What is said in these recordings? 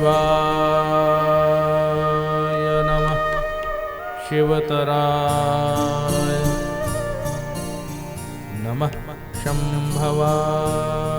शिवाय नमः। शिवतराय नमः। शंभवाय।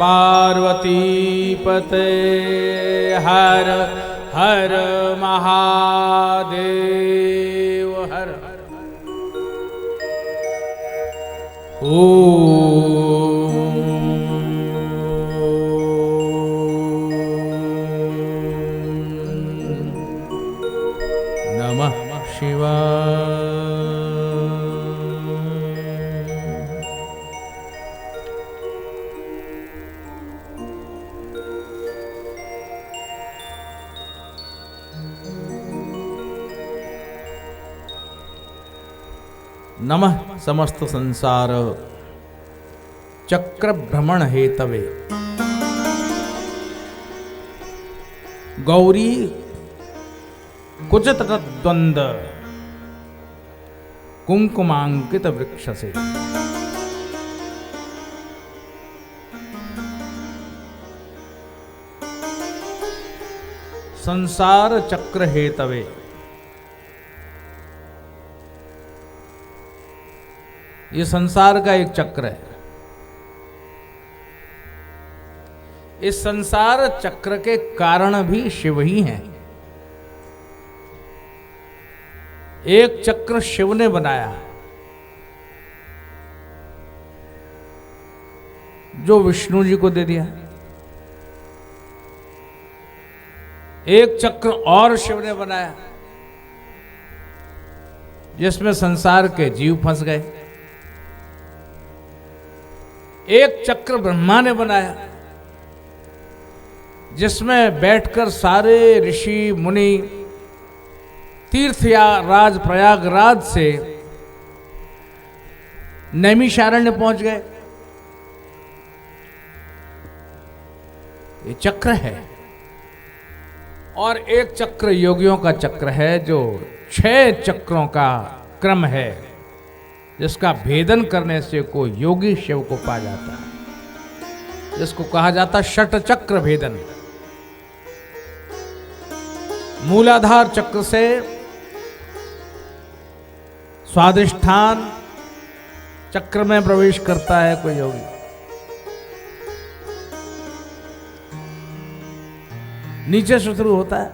पार्वती पते हर हर महादेव हर नमः शिवाय। नमः समस्त संसार चक्र भ्रमण हेतवे गौरी कुचित द्वंद कुंकुमांकित वृक्ष से। संसार चक्र हेतवे ये संसार का एक चक्र है। इस संसार चक्र के कारण भी शिव ही हैं। एक चक्र शिव ने बनाया जो विष्णु जी को दे दिया। एक चक्र और शिव ने बनाया जिसमें संसार के जीव फंस गए। एक चक्र ब्रह्मा ने बनाया जिसमें बैठकर सारे ऋषि मुनि तीर्थ या राज प्रयागराज से नैमिषारण्य पहुंच गए। ये चक्र है। और एक चक्र योगियों का चक्र है जो 6 चक्रों का क्रम है जिसका भेदन करने से कोई योगी शिव को पा जाता है, जिसको कहा जाता है षट चक्र भेदन। मूलाधार चक्र से स्वादिष्ठान चक्र में प्रवेश करता है कोई योगी। नीचे से शुरू होता है,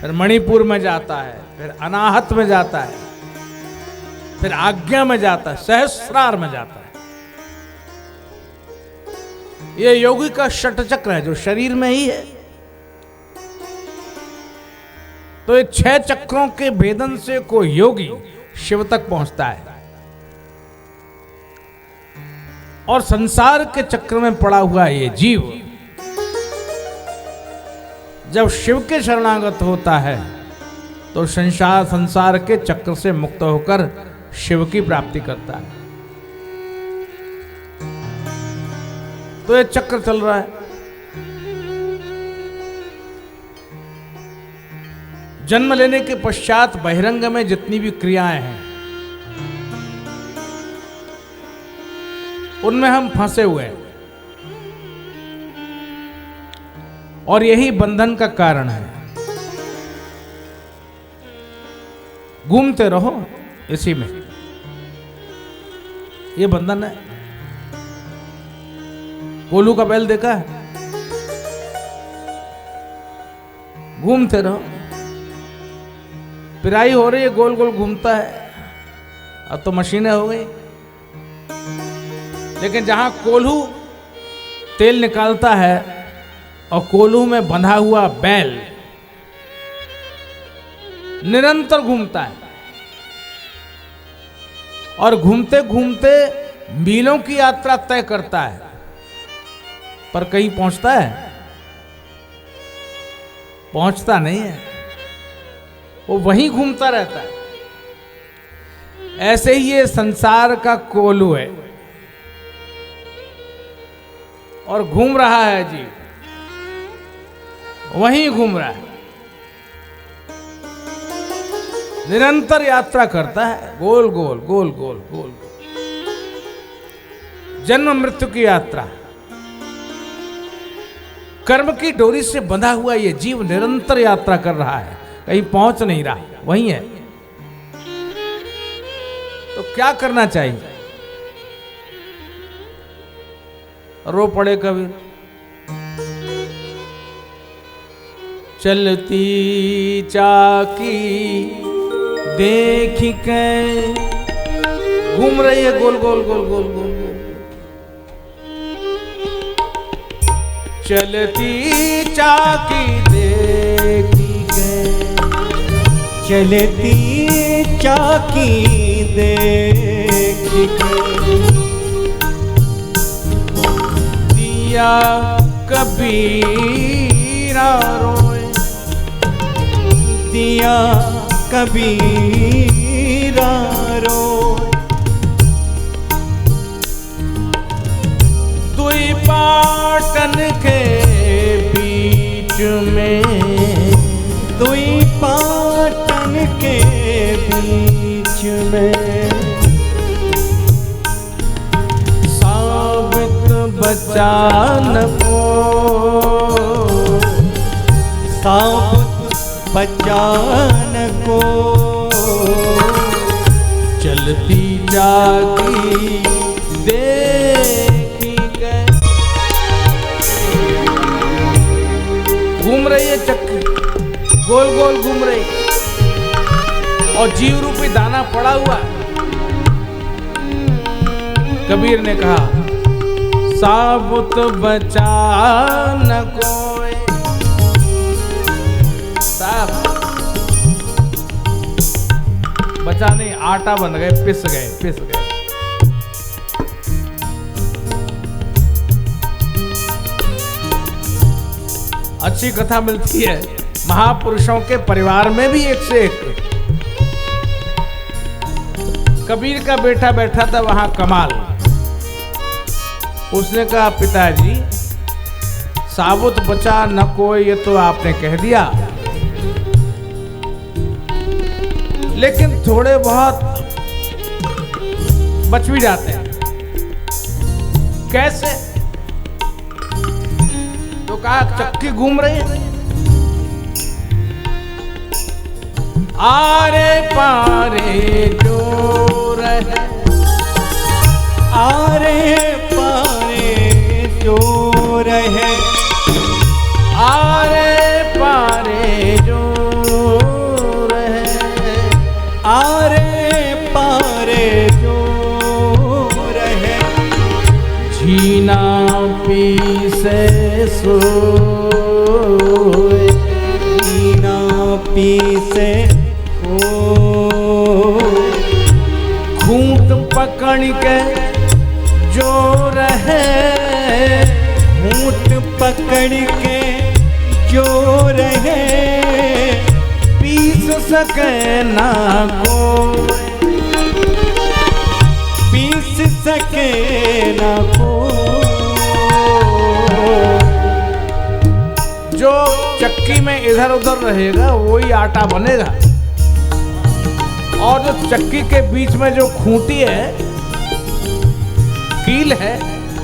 फिर मणिपुर में जाता है, फिर अनाहत में जाता है, फिर आज्ञा में जाता है, सहस्रार में जाता है। यह योगी का षट चक्र है जो शरीर में ही है। तो ये 6 चक्रों के भेदन से कोई योगी शिव तक पहुंचता है। और संसार के चक्र में पड़ा हुआ ये जीव जब शिव के शरणागत होता है तो संसार के चक्र से मुक्त होकर शिव की प्राप्ति करता है। तो ये चक्र चल रहा है। जन्म लेने के पश्चात बहिरंग में जितनी भी क्रियाएं हैं उनमें हम फंसे हुए हैं और यही बंधन का कारण है। घूमते रहो इसी में, ये बंधन है। कोलू का बैल देखा है? घूमते रहो, पिराई हो रही है, गोल गोल घूमता है। अब तो मशीनें हो गई, लेकिन जहां कोल्हू तेल निकालता है और कोल्हू में बंधा हुआ बैल निरंतर घूमता है और घूमते घूमते मीलों की यात्रा तय करता है, पर कहीं पहुंचता है? पहुंचता नहीं है, वो वहीं घूमता रहता है। ऐसे ही ये संसार का कोल्हू है और घूम रहा है जी, वहीं घूम रहा है, निरंतर यात्रा करता है, गोल गोल गोल गोल गोल। जन्म मृत्यु की यात्रा, कर्म की डोरी से बंधा हुआ ये जीव निरंतर यात्रा कर रहा है, कहीं पहुंच नहीं रहा, वहीं है। तो क्या करना चाहिए? रो पड़े कबीर। चलती चाकी देख के घूम रही है गोल गोल गोल गोल गोल गोल। चलती चाकी देखी के, चलती चाकी देखी के, दिया कबीरा रोए, दिया कबीरा रोए। दुई पाटन के बीच में, दुई पाटन के बीच में, साबित बचान को, साबित बचान को, चलती जाती देखी गए। घूम रही है चक्की, गोल गोल घूम रही, और जीव रूपी दाना पड़ा हुआ। कबीर ने कहा साबुत बचा न कोई। साहब बचा नहीं, आटा बन गए, पिस गए पिस गए। अच्छी कथा मिलती है महापुरुषों के परिवार में भी, एक से एक। कबीर का बेटा बैठा था वहां कमाल। उसने कहा पिताजी साबुत बचा न कोई, ये तो आपने कह दिया, लेकिन थोड़े बहुत बच भी जाते हैं। कैसे? तो कहा चक्की घूम रही है, आरे पारे जो रहे, आरे पारे जो रहे, आरे पारे जो रहे, आरे पारे जो रहे, जीना पी से सोए, जीना पी से घूंट पकड़ के जो रहे, घूंट पकड़ के जो रहे, पीस सके ना को, पीस सके ना को। जो चक्की में इधर उधर रहेगा वही आटा बनेगा, और जो चक्की के बीच में जो खूंटी है, कील है,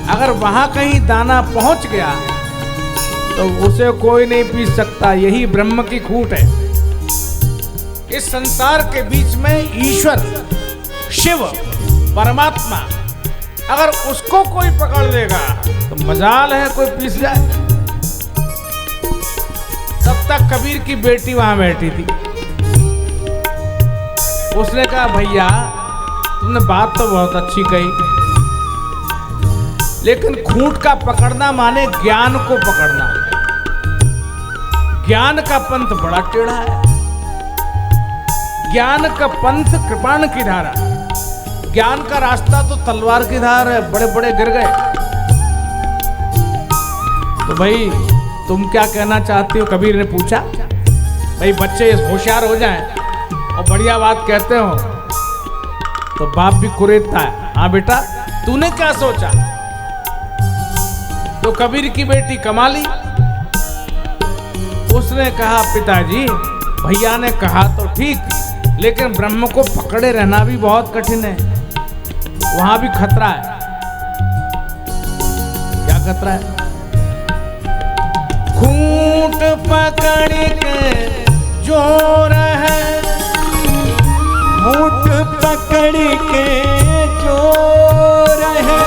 अगर वहां कहीं दाना पहुंच गया तो उसे कोई नहीं पीस सकता। यही ब्रह्म की खूंट है। इस संसार के बीच में ईश्वर, शिव, परमात्मा, अगर उसको कोई पकड़ लेगा तो मजाल है कोई पीस जाए। तब तक कबीर की बेटी वहां बैठी थी। उसने कहा भैया तुमने बात तो बहुत अच्छी कही, लेकिन खूंट का पकड़ना माने ज्ञान को पकड़ना। ज्ञान का पंथ बड़ा टेढ़ा है। ज्ञान का पंथ कृपाण की धारा, ज्ञान का रास्ता तो तलवार की धार है, बड़े बड़े गिर गए। तो भाई तुम क्या कहना चाहती हो? कबीर ने पूछा। भाई बच्चे होशियार हो जाएं और बढ़िया बात कहते हो तो बाप भी कुरेदता है। हाँ बेटा तूने क्या सोचा? तो कबीर की बेटी कमाली, उसने कहा पिताजी भैया ने कहा तो ठीक, लेकिन ब्रह्म को पकड़े रहना भी बहुत कठिन है, वहां भी खतरा है। क्या खतरा है? खूंट पकड़ के जो रहे, खूंट पकड़ के जो रहे,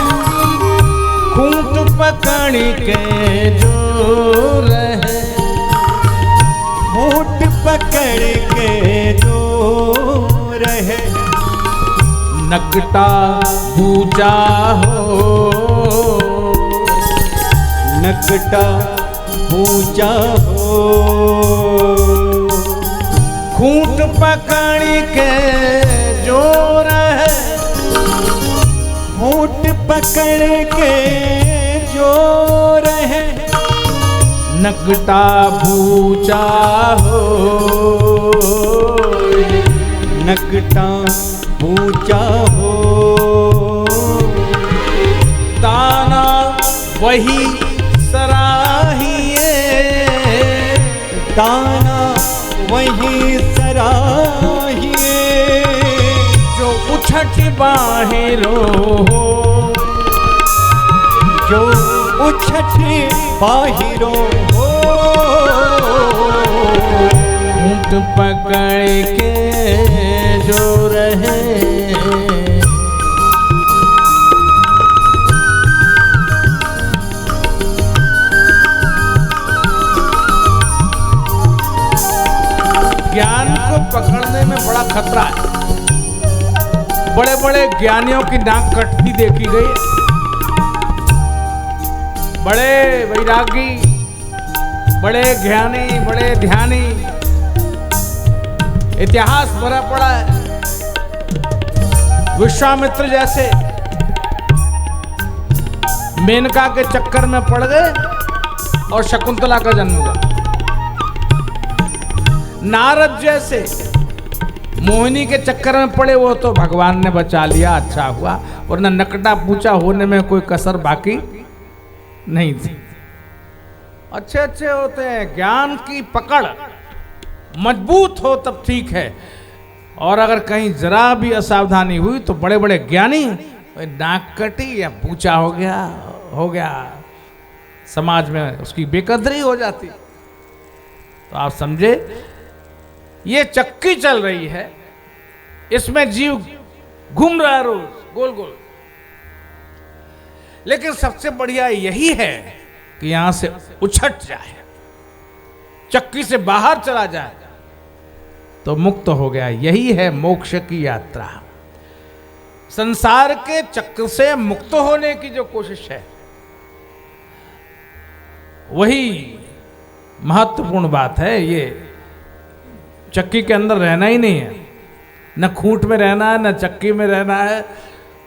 खूंट पकड़ के जो रहे, होठ पकड़ के जो रहे, नकटा पूजा हो, नकटा पूजा हो। खूंट पकड़ के जो रहे, होठ पकड़ के जो रहे, नकटा पूजा हो, नकटा पूजा हो। दाना वही सराहिए, दाना वही सराहिए, जो उछट बाहिरो हो, जो उछट बाहिरो हो। ऊँट पकड़ के जो रहे, ज्ञान को पकड़ने में बड़ा खतरा है। बड़े बड़े ज्ञानियों की नाक कटती देखी गई, बड़े वैरागी, बड़े ज्ञानी, बड़े ध्यानी, इतिहास भरा पड़ा है। विश्वामित्र जैसे मेनका के चक्कर में पड़ गए और शकुंतला का जन्म हुआ। नारद जैसे मोहिनी के चक्कर में पड़े, वो तो भगवान ने बचा लिया, अच्छा हुआ, वरना नकटा पूछा होने में कोई कसर बाकी नहीं थी। अच्छे अच्छे होते हैं, ज्ञान की पकड़ मजबूत हो तब ठीक है, और अगर कहीं जरा भी असावधानी हुई तो बड़े बड़े ज्ञानी नाक कटी या पूछा हो गया, समाज में उसकी बेकदरी हो जाती। तो आप समझे, ये चक्की चल रही है, इसमें जीव घूम रहा है रोज गोल गोल, लेकिन सबसे बढ़िया यही है कि यहां से उछट जाए, चक्की से बाहर चला जाए तो मुक्त हो गया। यही है मोक्ष की यात्रा। संसार के चक्र से मुक्त होने की जो कोशिश है, वही महत्वपूर्ण बात है। ये चक्की के अंदर रहना ही नहीं है, न खूंट में रहना है, न चक्की में रहना है।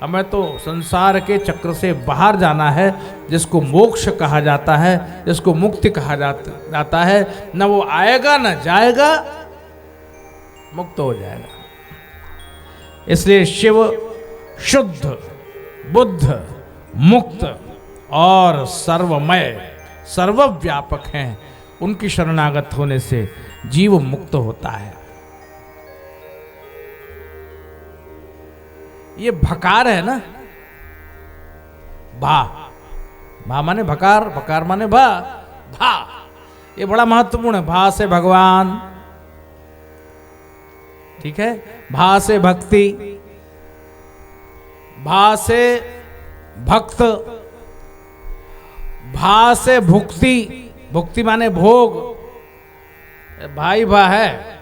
हमें तो संसार के चक्र से बाहर जाना है, जिसको मोक्ष कहा जाता है, जिसको मुक्ति कहा जाता है। न वो आएगा न जाएगा, मुक्त हो जाएगा। इसलिए शिव शुद्ध, बुद्ध, मुक्त और सर्वमय, सर्वव्यापक हैं। उनकी शरणागत होने से जीव मुक्त होता है। ये भकार है ना, भा, भा माने भकार, भकार माने भा, भा, ये बड़ा महत्वपूर्ण है। भा से भगवान, ठीक है, भा से भक्ति, भा से भक्त, भा से भुक्ति, भुक्ति माने भोग, भाई भा है,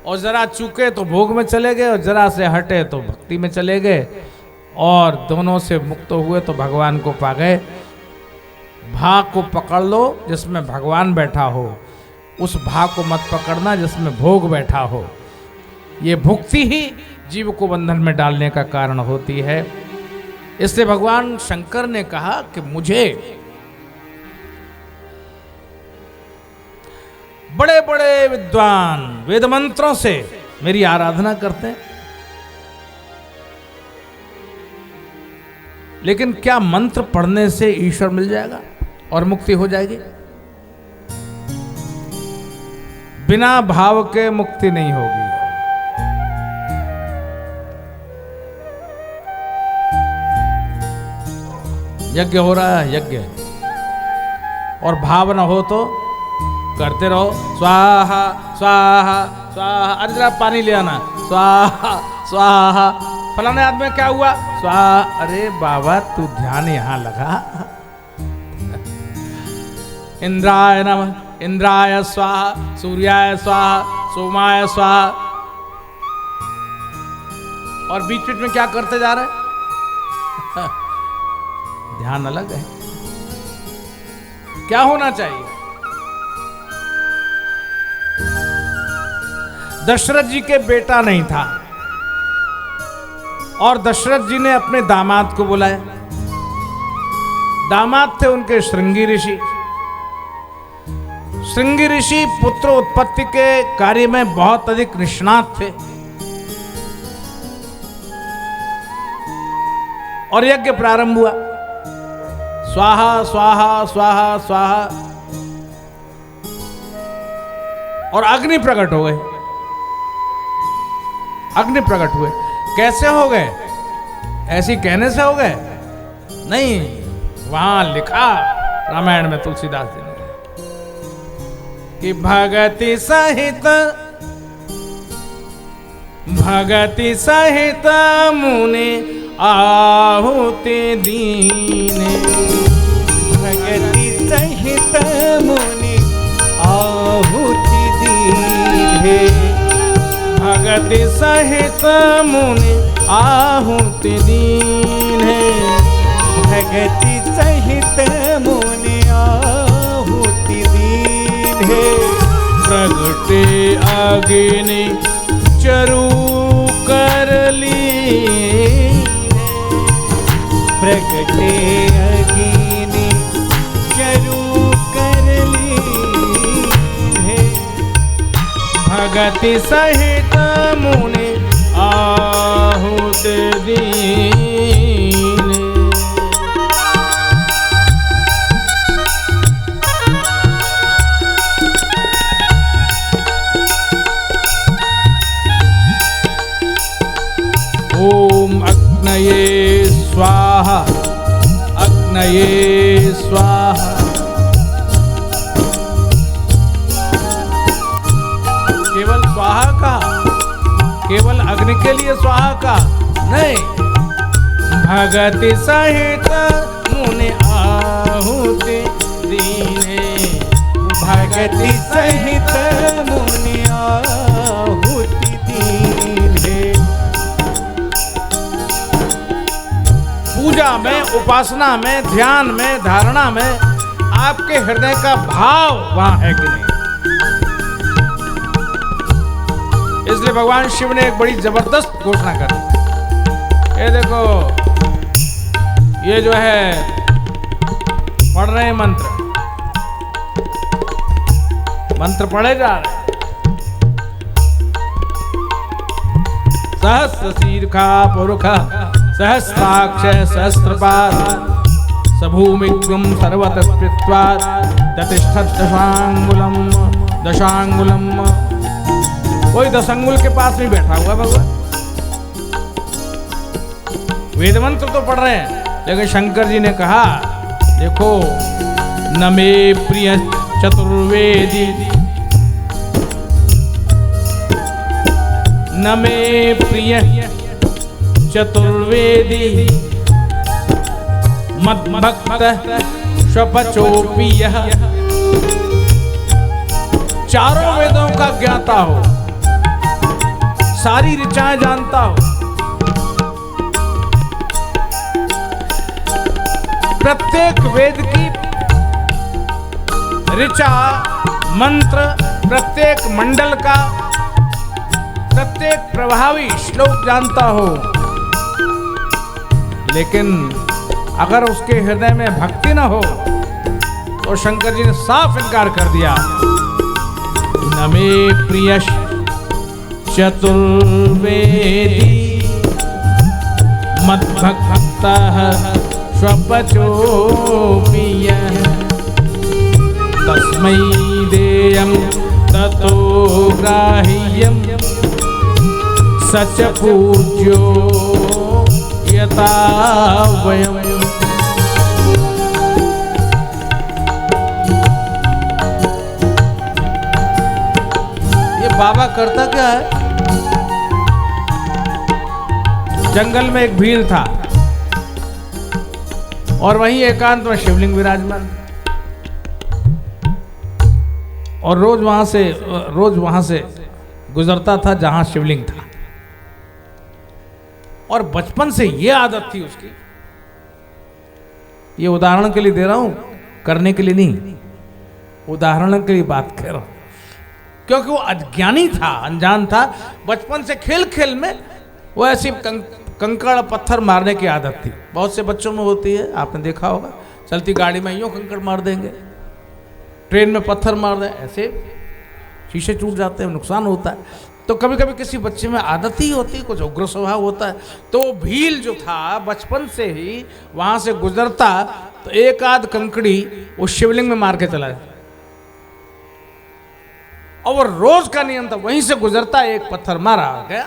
और जरा चूके तो भोग में चले गए, और जरा से हटे तो भक्ति में चले गए, और दोनों से मुक्त हुए तो भगवान को पा गए। भा को पकड़ लो जिसमें भगवान बैठा हो, उस भा को मत पकड़ना जिसमें भोग बैठा हो। ये भुक्ति ही जीव को बंधन में डालने का कारण होती है। इसलिए भगवान शंकर ने कहा कि मुझे बड़े बड़े विद्वान वेद मंत्रों से मेरी आराधना करते हैं, लेकिन क्या मंत्र पढ़ने से ईश्वर मिल जाएगा और मुक्ति हो जाएगी? बिना भाव के मुक्ति नहीं होगी। यज्ञ हो रहा है, यज्ञ, और भाव न हो तो करते रहो, स्वाहा स्वाहा स्वाहा, अरे जरा पानी ले आना, स्वाहा स्वाहा, फलाने आदमी क्या हुआ, स्वाहा, अरे बाबा तू ध्यान यहां लगा, इंद्राय नमः, इंद्राय स्वाहा, सूर्याय स्वाहा, सोमाय स्वाहा। और बीच बीच में क्या करते जा रहे हैं? ध्यान अलग है। क्या होना चाहिए? दशरथ जी के बेटा नहीं था और दशरथ जी ने अपने दामाद को बुलाया। दामाद थे उनके श्रृंगी ऋषि। श्रृंगी ऋषि पुत्र उत्पत्ति के कार्य में बहुत अधिक निष्णात थे और यज्ञ प्रारंभ हुआ। स्वाहा स्वाहा स्वाहा स्वाहा और अग्नि प्रकट हो गए। अग्नि प्रकट हुए। कैसे हो गए? ऐसी कहने से हो गए? नहीं, वहां लिखा रामायण में तुलसीदास जी ने कि भगति सहित मुनि आहुति दीने। भगति सहित मुनि आहुति दीने। भगति सहित मुनि आहुति दीने। भगति सहित मुनि आहुति दीने। प्रगटे अग्नि चरु करली। प्रगटे अग्नि चरु करली। भगति सहित मुनि आहुति दीने। ओम अग्नये स्वाहा, अग्नये स्वाहा। केवल स्वाहा का, केवल अग्नि के लिए स्वाहा का नहीं। भगति सहित मुनि आहुति दीने। भगति सहित मुनि आहुति दीने। पूजा में, उपासना में, ध्यान में, धारणा में आपके हृदय का भाव वहां है कि नहीं? इसलिए भगवान शिव ने एक बड़ी जबरदस्त घोषणा कर दी। ये देखो, ये जो है पढ़ रहे हैं मंत्र, मंत्र पढ़े जा रहे हैं। सहस्र शीर्षा पुरुष सहस्राक्ष सहस्रपाद सभूमिग्रम सर्वतः स्पृत्वा दतिष्ठत् दशांगुलम। दशांगुलम, कोई 10 अंगुल के पास में बैठा हुआ भगवान। वेद मंत्र तो पढ़ रहे हैं, लेकिन शंकर जी ने कहा देखो, न मे प्रिय चतुर्वेदी, न मे प्रिय चतुर्वेदी, मद्भक्त स्वपचोपि यः। चारों वेदों का ज्ञाता हो, सारी ऋचाएं जानता हो, प्रत्येक वेद की ऋचा, मंत्र, प्रत्येक मंडल का प्रत्येक प्रभावी श्लोक जानता हो, लेकिन अगर उसके हृदय में भक्ति न हो तो शंकर जी ने साफ इनकार कर दिया। न मे प्रिय चतुर्वेदी, मद्भक्तः स्वपचोपि यः। तस्मै देयं ततो ग्राह्यं सच पूज्यो यथा वयम्। ये बाबा करता क्या है? जंगल में एक भील था और वहीं एकांत में शिवलिंग विराजमान। और रोज वहां से गुजरता था जहां शिवलिंग था। और बचपन से ये आदत थी उसकी, ये उदाहरण के लिए दे रहा हूं, करने के लिए नहीं, उदाहरण के लिए बात कर रहा हूं, क्योंकि वो अज्ञानी था, अनजान था। बचपन से खेल खेल में वो ऐसी कंकड़ पत्थर मारने की आदत थी। बहुत से बच्चों में होती है, आपने देखा होगा, चलती गाड़ी में यूं कंकड़ मार देंगे, ट्रेन में पत्थर मार दें, ऐसे शीशे टूट जाते हैं, नुकसान होता है। तो कभी कभी किसी बच्चे में आदत ही होती है, कुछ उग्र स्वभाव होता है। तो भील जो था बचपन से ही वहां से गुजरता तो एक आध कंकड़ी वो शिवलिंग में मार के चला जाता, और वो रोज का नियम था, वहीं से गुजरता एक पत्थर मारा गया,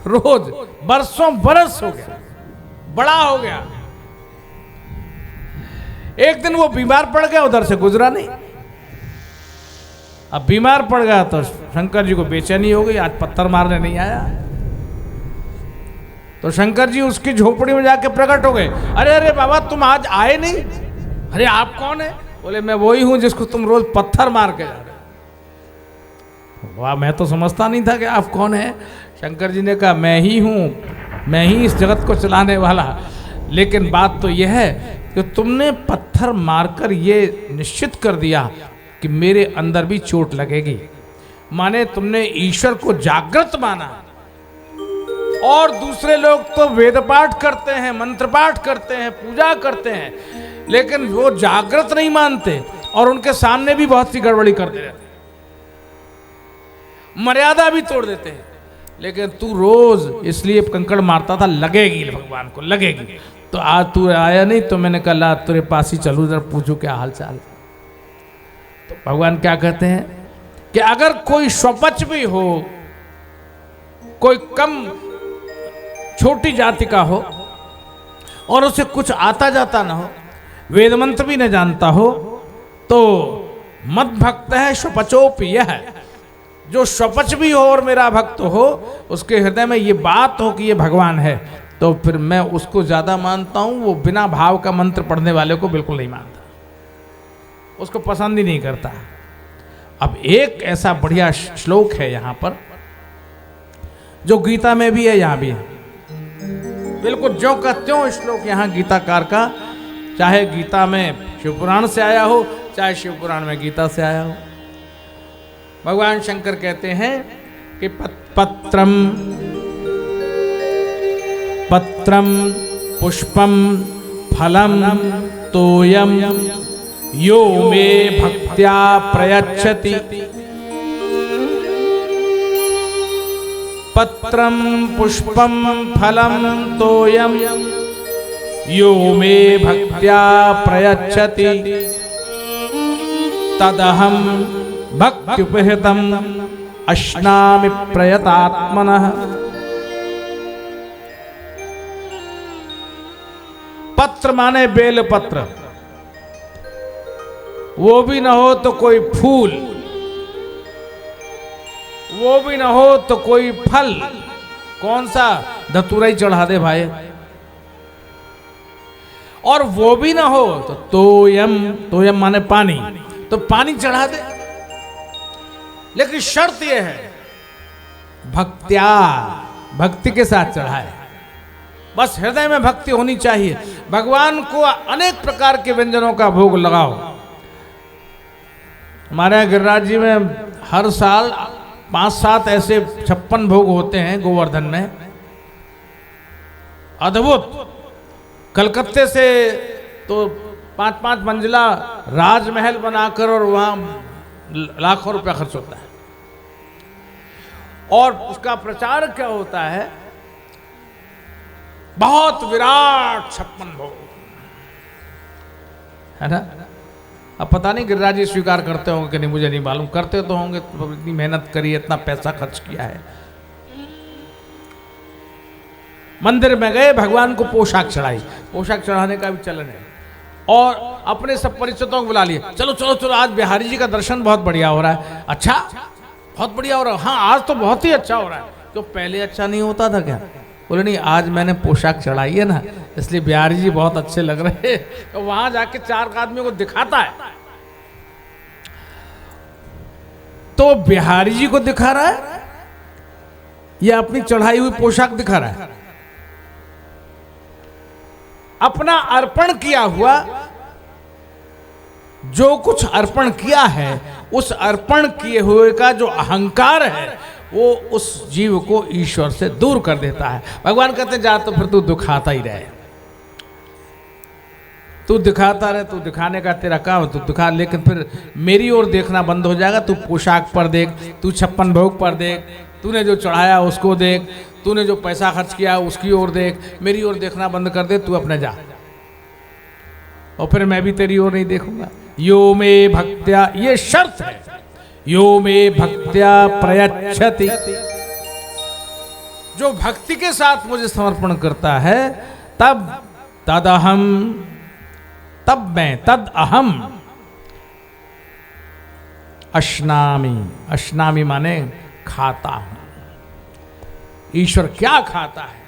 रोज बरसों बरस हो गया, बड़ा हो गया। एक दिन वो बीमार पड़ गया, उधर से गुजरा नहीं। अब बीमार पड़ गया तो शंकर जी को बेचैनी हो गई, आज पत्थर मारने नहीं आया। तो शंकर जी उसकी झोपड़ी में जाके प्रकट हो गए। अरे अरे बाबा, तुम आज आए नहीं? अरे आप कौन है? बोले मैं वही हूं जिसको तुम रोज पत्थर मार के जा रहे हो। वाह, मैं तो समझता नहीं था कि आप कौन है। शंकर जी ने कहा मैं ही हूं, मैं ही इस जगत को चलाने वाला। लेकिन बात तो यह है कि तुमने पत्थर मारकर ये निश्चित कर दिया कि मेरे अंदर भी चोट लगेगी। माने तुमने ईश्वर को जागृत माना, और दूसरे लोग तो वेद पाठ करते हैं, मंत्र पाठ करते हैं, पूजा करते हैं, लेकिन वो जागृत नहीं मानते, और उनके सामने भी बहुत सी गड़बड़ी करते रहते, मर्यादा भी तोड़ देते हैं। लेकिन तू रोज इसलिए कंकड़ मारता था, लगेगी भगवान को, लगेगी। तो आज तू आया नहीं, तो मैंने कहा तेरे पास ही चलूं, जरा पूछूं क्या हाल चाल। तो भगवान क्या कहते हैं कि अगर कोई स्वपच भी हो, कोई कम छोटी जाति का हो, और उसे कुछ आता जाता ना हो, वेद मंत्र भी न जानता हो, तो मत भक्त है स्वपचोपि यह, जो स्वपच भी हो और मेरा भक्त हो, उसके हृदय में ये बात हो कि ये भगवान है, तो फिर मैं उसको ज्यादा मानता हूं। वो बिना भाव का मंत्र पढ़ने वाले को बिल्कुल नहीं मानता, उसको पसंद ही नहीं करता। अब एक ऐसा बढ़िया श्लोक है यहां पर, जो गीता में भी है, यहां भी है, बिल्कुल ज्यों का त्यों श्लोक यहां गीताकार का, चाहे गीता में शिवपुराण से आया हो, चाहे शिवपुराण में गीता से आया हो। भगवान शंकर कहते हैं कि पत्रम पुष्पम फलम तोयम यो मे भक्त्या प्रयच्छति। पत्रम पुष्पम फलम तोयम यो मे भक्त्या प्रयच्छति, तदहम भक्त्युपहृतम अश्नामि प्रयतात्मनः। पत्र माने बेल पत्र, वो भी न हो तो कोई फूल, वो भी न हो तो कोई फल। कौन सा? धतूरा ही चढ़ा दे भाई। और वो भी ना हो तो तोयम माने पानी, तो पानी चढ़ा दे। लेकिन शर्त यह है भक्त्या, भक्ति के साथ चढ़ाए। बस हृदय में भक्ति होनी चाहिए। भगवान को अनेक प्रकार के व्यंजनों का भोग लगाओ। हमारे यहाँ गिरिराज जी में हर साल 5-7 ऐसे 56 भोग होते हैं गोवर्धन में, अद्भुत। कलकत्ते से तो 5-5 मंजिला राजमहल बनाकर, और वहां लाखों रुपया खर्च होता है। और उसका प्रचार क्या होता है? बहुत विराट 56 भोग, है ना। अब पता नहीं गिरिराज जी स्वीकार करते होंगे कि नहीं, मुझे नहीं मालूम। करते तो होंगे, तो इतनी मेहनत करी, इतना पैसा खर्च किया है। मंदिर में गए, भगवान को पोशाक चढ़ाई। पोशाक चढ़ाने का भी चलन है। और अपने सब परिचितों को बुला लिए, चलो चलो चलो, आज बिहारी जी का दर्शन बहुत बढ़िया हो रहा है। अच्छा, बहुत बढ़िया हो रहा है। हाँ, आज तो बहुत ही अच्छा हो रहा है। तो पहले अच्छा नहीं होता था क्या? बोले नहीं, आज मैंने पोशाक चढ़ाई है ना, इसलिए बिहारी जी बहुत अच्छे लग रहे हैं। तो वहां जाके 4 आदमियों को दिखाता है, तो बिहारी जी को दिखा रहा है या अपनी चढ़ाई हुई पोशाक दिखा रहा है? अपना अर्पण किया हुआ, जो कुछ अर्पण किया है, उस अर्पण किए हुए का जो अहंकार है वो उस जीव को ईश्वर से दूर कर देता है। भगवान कहते हैं जा तो फिर तू दिखाता ही रहे, तू दिखाता रहे, तू दिखाने का तेरा काम, तू दिखा, लेकिन फिर मेरी ओर देखना बंद हो जाएगा। तू पोशाक पर देख, तू 56 भोग पर देख, तूने जो चढ़ाया उसको देख, तूने जो पैसा खर्च किया उसकी ओर देख, मेरी ओर देखना बंद कर दे, तू अपने जा, और फिर मैं भी तेरी ओर नहीं देखूंगा। यो मे भक्त्या, ये शर्त है, यो मे भक्त्या प्रयच्छति, जो भक्ति के साथ मुझे समर्पण करता है तब तदहम, तब मैं, तद अहम अश्नामि, अश्नामि माने खाता हूं। ईश्वर क्या खाता है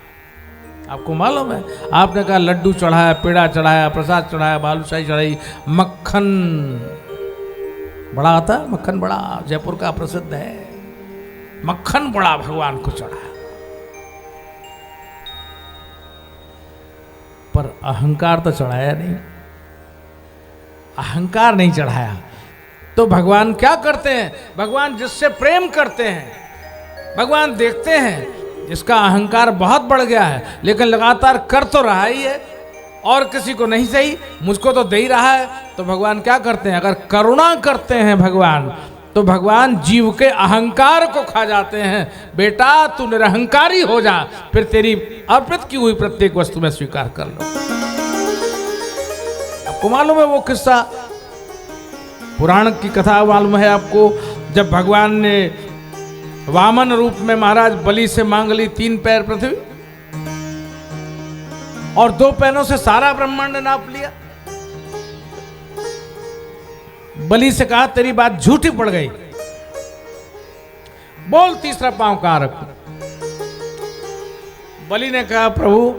आपको मालूम है? आपने कहा लड्डू चढ़ाया, पेड़ा चढ़ाया, प्रसाद चढ़ाया, बालूशाही चढ़ाई, मक्खन बड़ा आता है, मक्खन बड़ा जयपुर का प्रसिद्ध है, मक्खन बड़ा भगवान को चढ़ाया, पर अहंकार तो चढ़ाया नहीं, अहंकार नहीं चढ़ाया। तो भगवान क्या करते हैं? भगवान जिससे प्रेम करते हैं, भगवान देखते हैं जिसका अहंकार बहुत बढ़ गया है लेकिन लगातार कर तो रहा ही है, और किसी को नहीं सही मुझको तो दे ही रहा है, तो भगवान क्या करते हैं? अगर करुणा करते हैं भगवान, तो भगवान जीव के अहंकार को खा जाते हैं। बेटा तू निरहंकारी हो जा, फिर तेरी अर्पित की हुई प्रत्येक वस्तु में स्वीकार कर लो। आपको मालूम है वो किस्सा, पुराण की कथा मालूम है आपको, जब भगवान ने वामन रूप में महाराज बलि से मांग ली 3 पैर पृथ्वी और 2 पैरों से सारा ब्रह्मांड नाप लिया। बलि से कहा तेरी बात झूठी पड़ गई, बोल तीसरा पांव कहां रखूं? बलि ने कहा प्रभु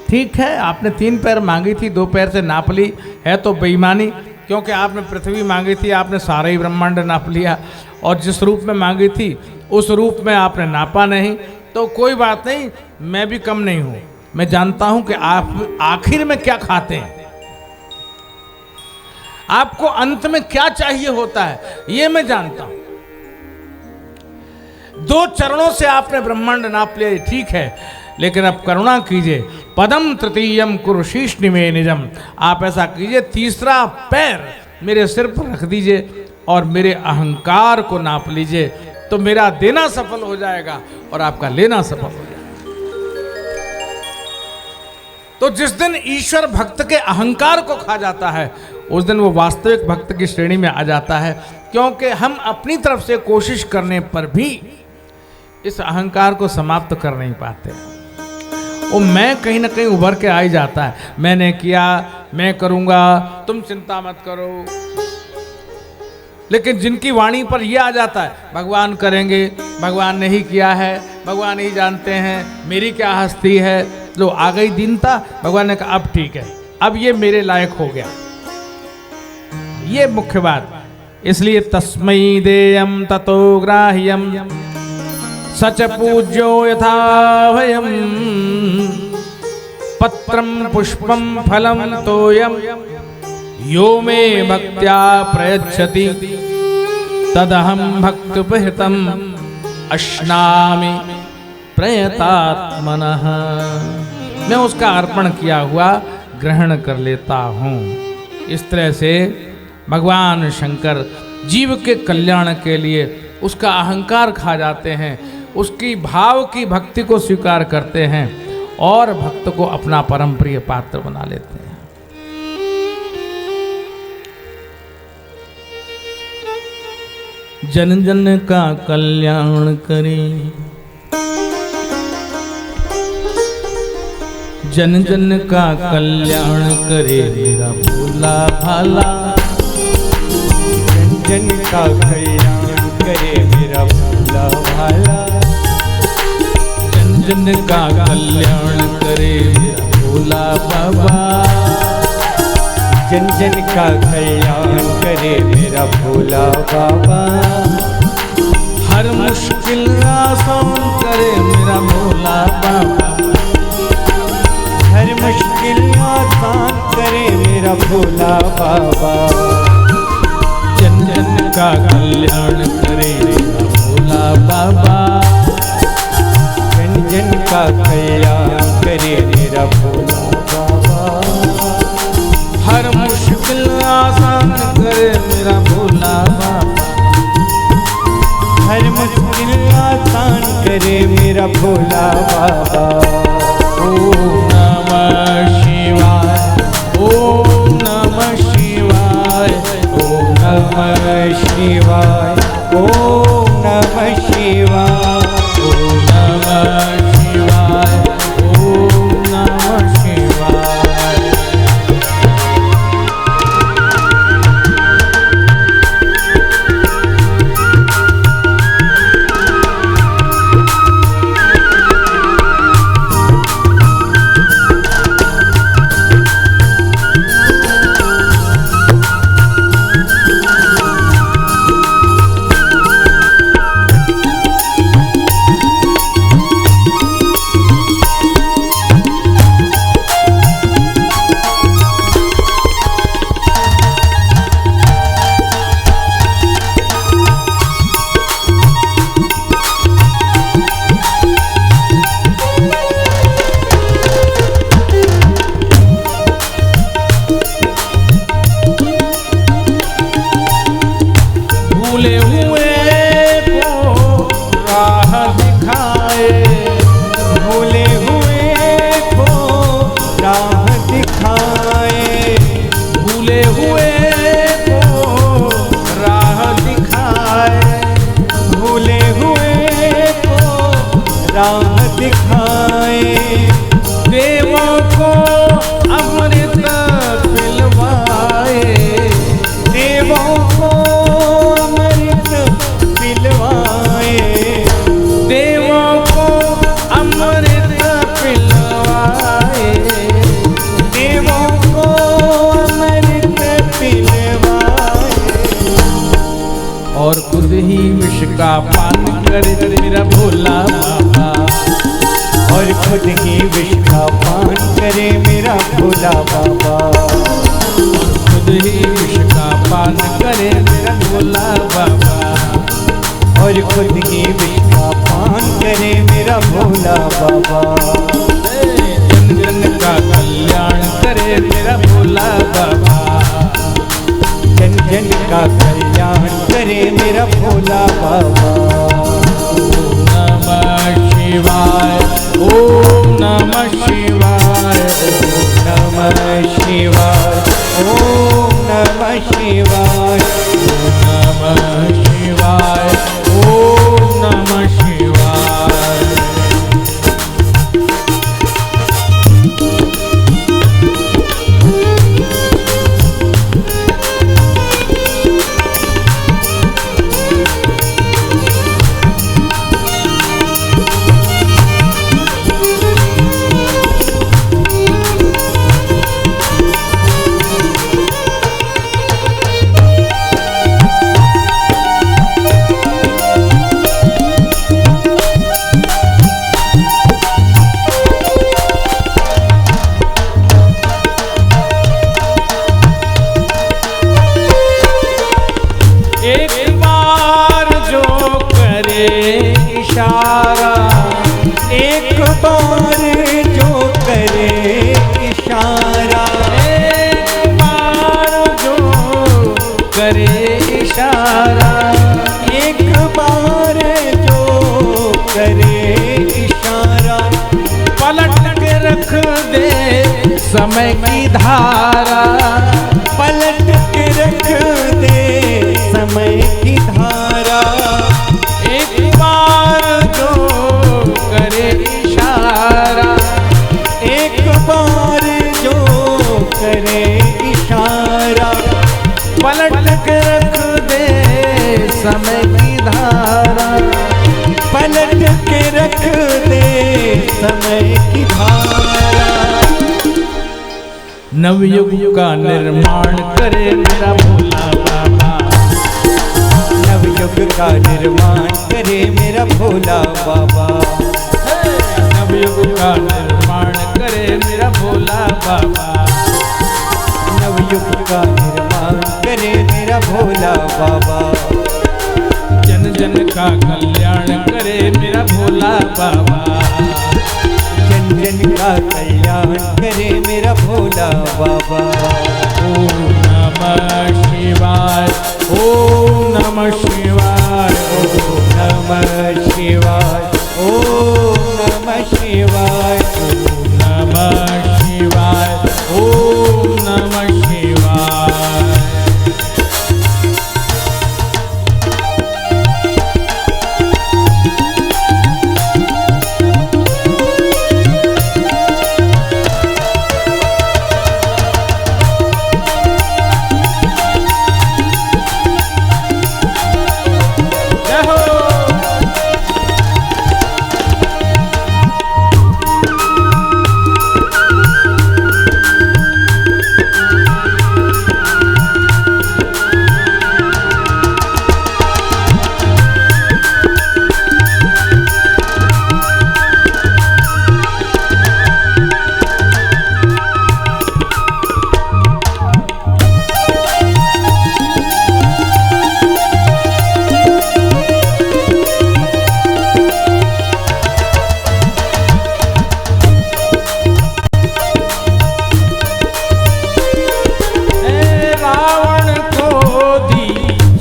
ठीक है, आपने 3 पैर मांगी थी, 2 पैर से नाप ली, है तो बेईमानी, क्योंकि आपने पृथ्वी मांगी थी, आपने सारा ही ब्रह्मांड नाप लिया, और जिस रूप में मांगी थी उस रूप में आपने नापा नहीं, तो कोई बात नहीं, मैं भी कम नहीं हूं, मैं जानता हूं कि आप आखिर में क्या खाते हैं, आपको अंत में क्या चाहिए होता है ये मैं जानता हूं। 2 चरणों से आपने ब्रह्मांड नाप लिया, ठीक है, लेकिन अब करुणा कीजिए, पदम तृतीयम कुरु शीश निमे निजम, आप ऐसा कीजिए, तीसरा पैर मेरे सिर पर रख दीजिए और मेरे अहंकार को नाप लीजिए, तो मेरा देना सफल हो जाएगा और आपका लेना सफल हो जाएगा। तो जिस दिन ईश्वर भक्त के अहंकार को खा जाता है उस दिन वो वास्तविक भक्त की श्रेणी में आ जाता है, क्योंकि हम अपनी तरफ से कोशिश करने पर भी इस अहंकार को समाप्त कर नहीं पाते। वो मैं कहीं ना कहीं उभर के आ ही जाता है, मैंने किया, मैं करूंगा, तुम चिंता मत करो। लेकिन जिनकी वाणी पर यह आ जाता है भगवान करेंगे, भगवान ने ही किया है, भगवान ही जानते हैं, मेरी क्या हस्ती है, लो आ गई दीनता, भगवान ने कहा अब ठीक है, अब ये मेरे लायक हो गया। ये मुख्य बात, इसलिए तस्मै देयम ततो ग्राह्यम सच पूज्यो यथा भयम पत्रम पुष्पम फलम तोयम यो मे भक्त्या प्रयच्छति तदहम भक्तुपहृतम अश्नामि प्रयतात्मनः, मैं उसका अर्पण किया हुआ ग्रहण कर लेता हूँ। इस तरह से भगवान शंकर जीव के कल्याण के लिए उसका अहंकार खा जाते हैं, उसकी भाव की भक्ति को स्वीकार करते हैं और भक्त को अपना परम प्रिय पात्र बना लेते हैं। जन जन का कल्याण करे, जन जन का कल्याण करे मेरा भोला भाला, जन जन का कल्याण करे मेरा भोला भाला, जन जन का कल्याण करे मेरा भोला बाबा, जन जन का कल्याण करे मेरा भोला बाबा। हर मुश्किल आसान करे मेरा भोला बाबा। हर मुश्किल आसान करे मेरा भोला बाबा। जन जन का कल्याण करे मेरा भोला बाबा। जन जन का कल्याण करे मेरा भोला बाबा। हर मुश्किल आसान करे मेरा भोला बाबा। हर मुश्किल आसान करे मेरा भोला बाबा। ओम नमः शिवाय, ओम नमः शिवाय, ओम नमः शिवाय, ओम नमः शिवाय, ओम नमः शिवाय, ओम नमः शिवाय। भूले हुए को राह दिखाए, भूले हुए को राह दिखाए। भूले हुए को राह दिखाए। भूले हुए को राह दिखाए। देवों को अमृत पिलवाए। देवों को अमृत पिलवाए। देवों को अमृत पिलवाए। देवों को अमृत पिलवाए। और खुद ही विष का पान करे मेरा भोला बाबा। और खुद ही विष का पान करे मेरा भोला बाबा। खुद ही विष का पान करे मेरा भोला बाबा। और खुद ही विष का पान करे मेरा भोला बाबा। जन जन का कल्याण करे मेरा भोला बाबा। जन जन का कल्याण करे मेरा भोला बाबा। ओम नमः शिवाय, ओम नमः शिवाय, ओम नमः शिवाय, ओम नमः शिवाय, ओम नमः शिवाय, ओम नमः शिवाय। एक बार जो करे इशारा, एक बार जो करे इशारा। एक बार जो करे इशारा। एक बार जो करे इशारा। पलट के रख दे समय की धारा। पलट के रख दे समय की धारा। एक बार जो करे इशारा। एक बार जो करे इशारा। पलट के रख दे समय की धारा। पलट के रख दे समय की धारा। नवयुग का निर्माण करे मेरा भोला बाबा। नवयुग का निर्माण करे मेरा भोला बाबा। नवयुग का निर्माण करे मेरा भोला बाबा। नवयुग का निर्माण करे मेरा भोला बाबा। जन जन का कल्याण करे मेरा भोला बाबा। जन जन का कल्याण करे मेरा भोला बाबा। ओम नमः शिवाय, ओम नमः शिवाय, ओम नमः शिवाय, ओम नमः शिवाय, ओम नमः शिवाय, ओम नमः शिवाय।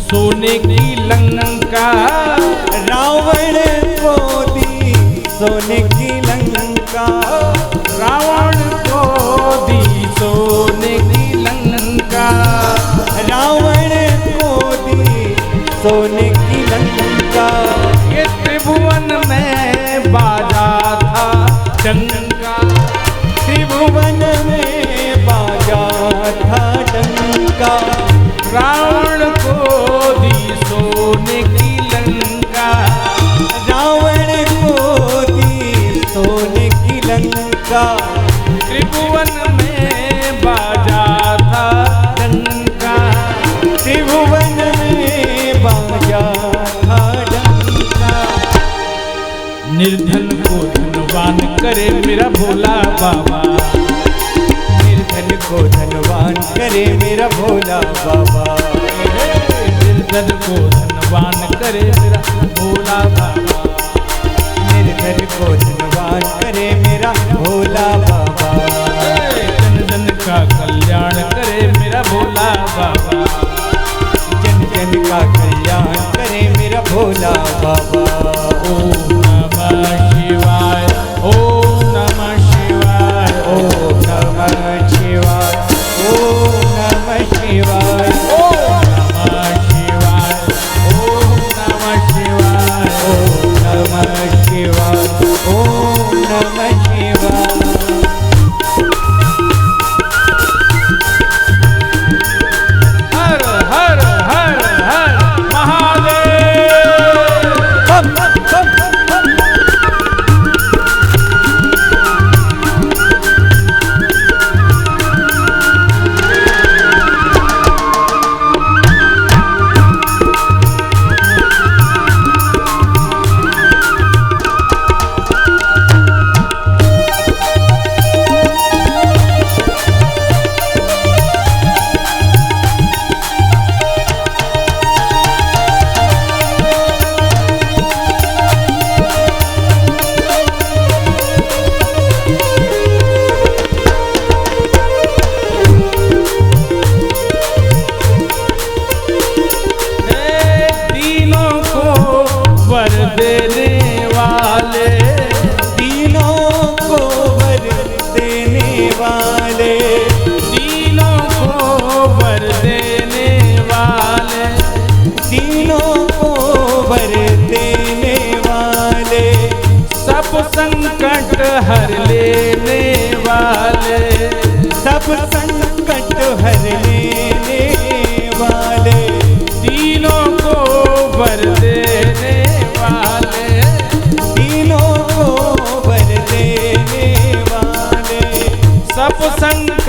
सोने की लंका, रावण को दी सोने की लंका। रावण को दी सोने की लंका। रावण को दी सोने की लंका। ये त्रिभुवन में बाजा था डंका। त्रिभुवन में बाजा था डंका। रावण को दी सोने की लंका। रावण को दी सोने की लंका। त्रिभुवन में बाजा था डंका। त्रिभुवन में बाजा था डंका। निर्धन को धनवान करे मेरा भोला बाबा। निर्धन को धनवान करे मेरा भोला बाबा। निर्धन को धनवान करे मेरा भोला बाबा। निर्धन को धनवान करे मेरा भोला बाबा। जन जन का कल्याण करे मेरा भोला बाबा। जन जन का कल्याण करे मेरा भोला बाबा। ओम नमः शिवाय, ओम नमः शिवाय, ओम नमः शिवाय, ओम नमः शिवाय, ओम नमः शिवाय, ओम नमः शिवाय, ओम नमः शिवाय, ओम नमः शिवाय। हर हर हर हर महादेव। बम बम बम बम। संकट हर लेने वाले, सब संकट हर लेने वाले, तीनों को वर देने वाले, तीनों को वर देने वाले, सब संकट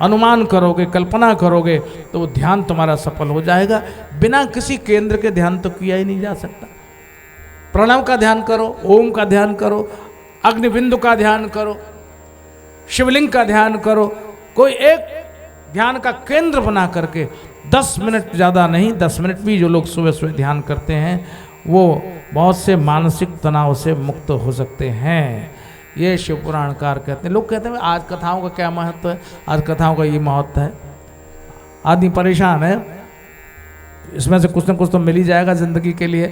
अनुमान करोगे, कल्पना करोगे तो वो ध्यान तुम्हारा सफल हो जाएगा। बिना किसी केंद्र के ध्यान तो किया ही नहीं जा सकता। प्रणव का ध्यान करो, ओम का ध्यान करो, अग्निबिंदु का ध्यान करो, शिवलिंग का ध्यान करो, कोई एक ध्यान का केंद्र बना करके 10 मिनट, ज़्यादा नहीं 10 मिनट भी जो लोग सुबह सुबह ध्यान करते हैं वो बहुत से मानसिक तनाव से मुक्त हो सकते हैं। ये शिव पुराणकार कहते हैं। लोग कहते हैं आज कथाओं का क्या महत्व है, आज कथाओं का ये महत्व है। आदमी परेशान है, इसमें से कुछ ना कुछ तो मिल ही जाएगा जिंदगी के लिए।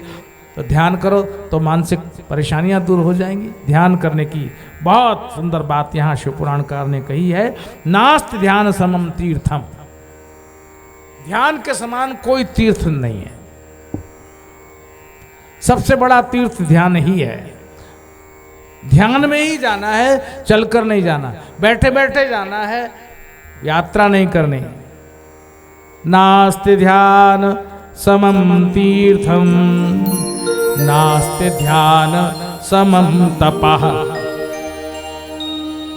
तो ध्यान करो तो मानसिक परेशानियां दूर हो जाएंगी। ध्यान करने की बहुत सुंदर बात यहाँ शिव पुराणकार ने कही है, नास्ति ध्यान समम तीर्थम। ध्यान के समान कोई तीर्थ नहीं है। सबसे बड़ा तीर्थ ध्यान ही है। ध्यान में ही जाना है, चलकर नहीं जाना, बैठे बैठे जाना है, यात्रा नहीं करनी। नास्ति ध्यान समम तीर्थम, नास्ति ध्यान समम तपः,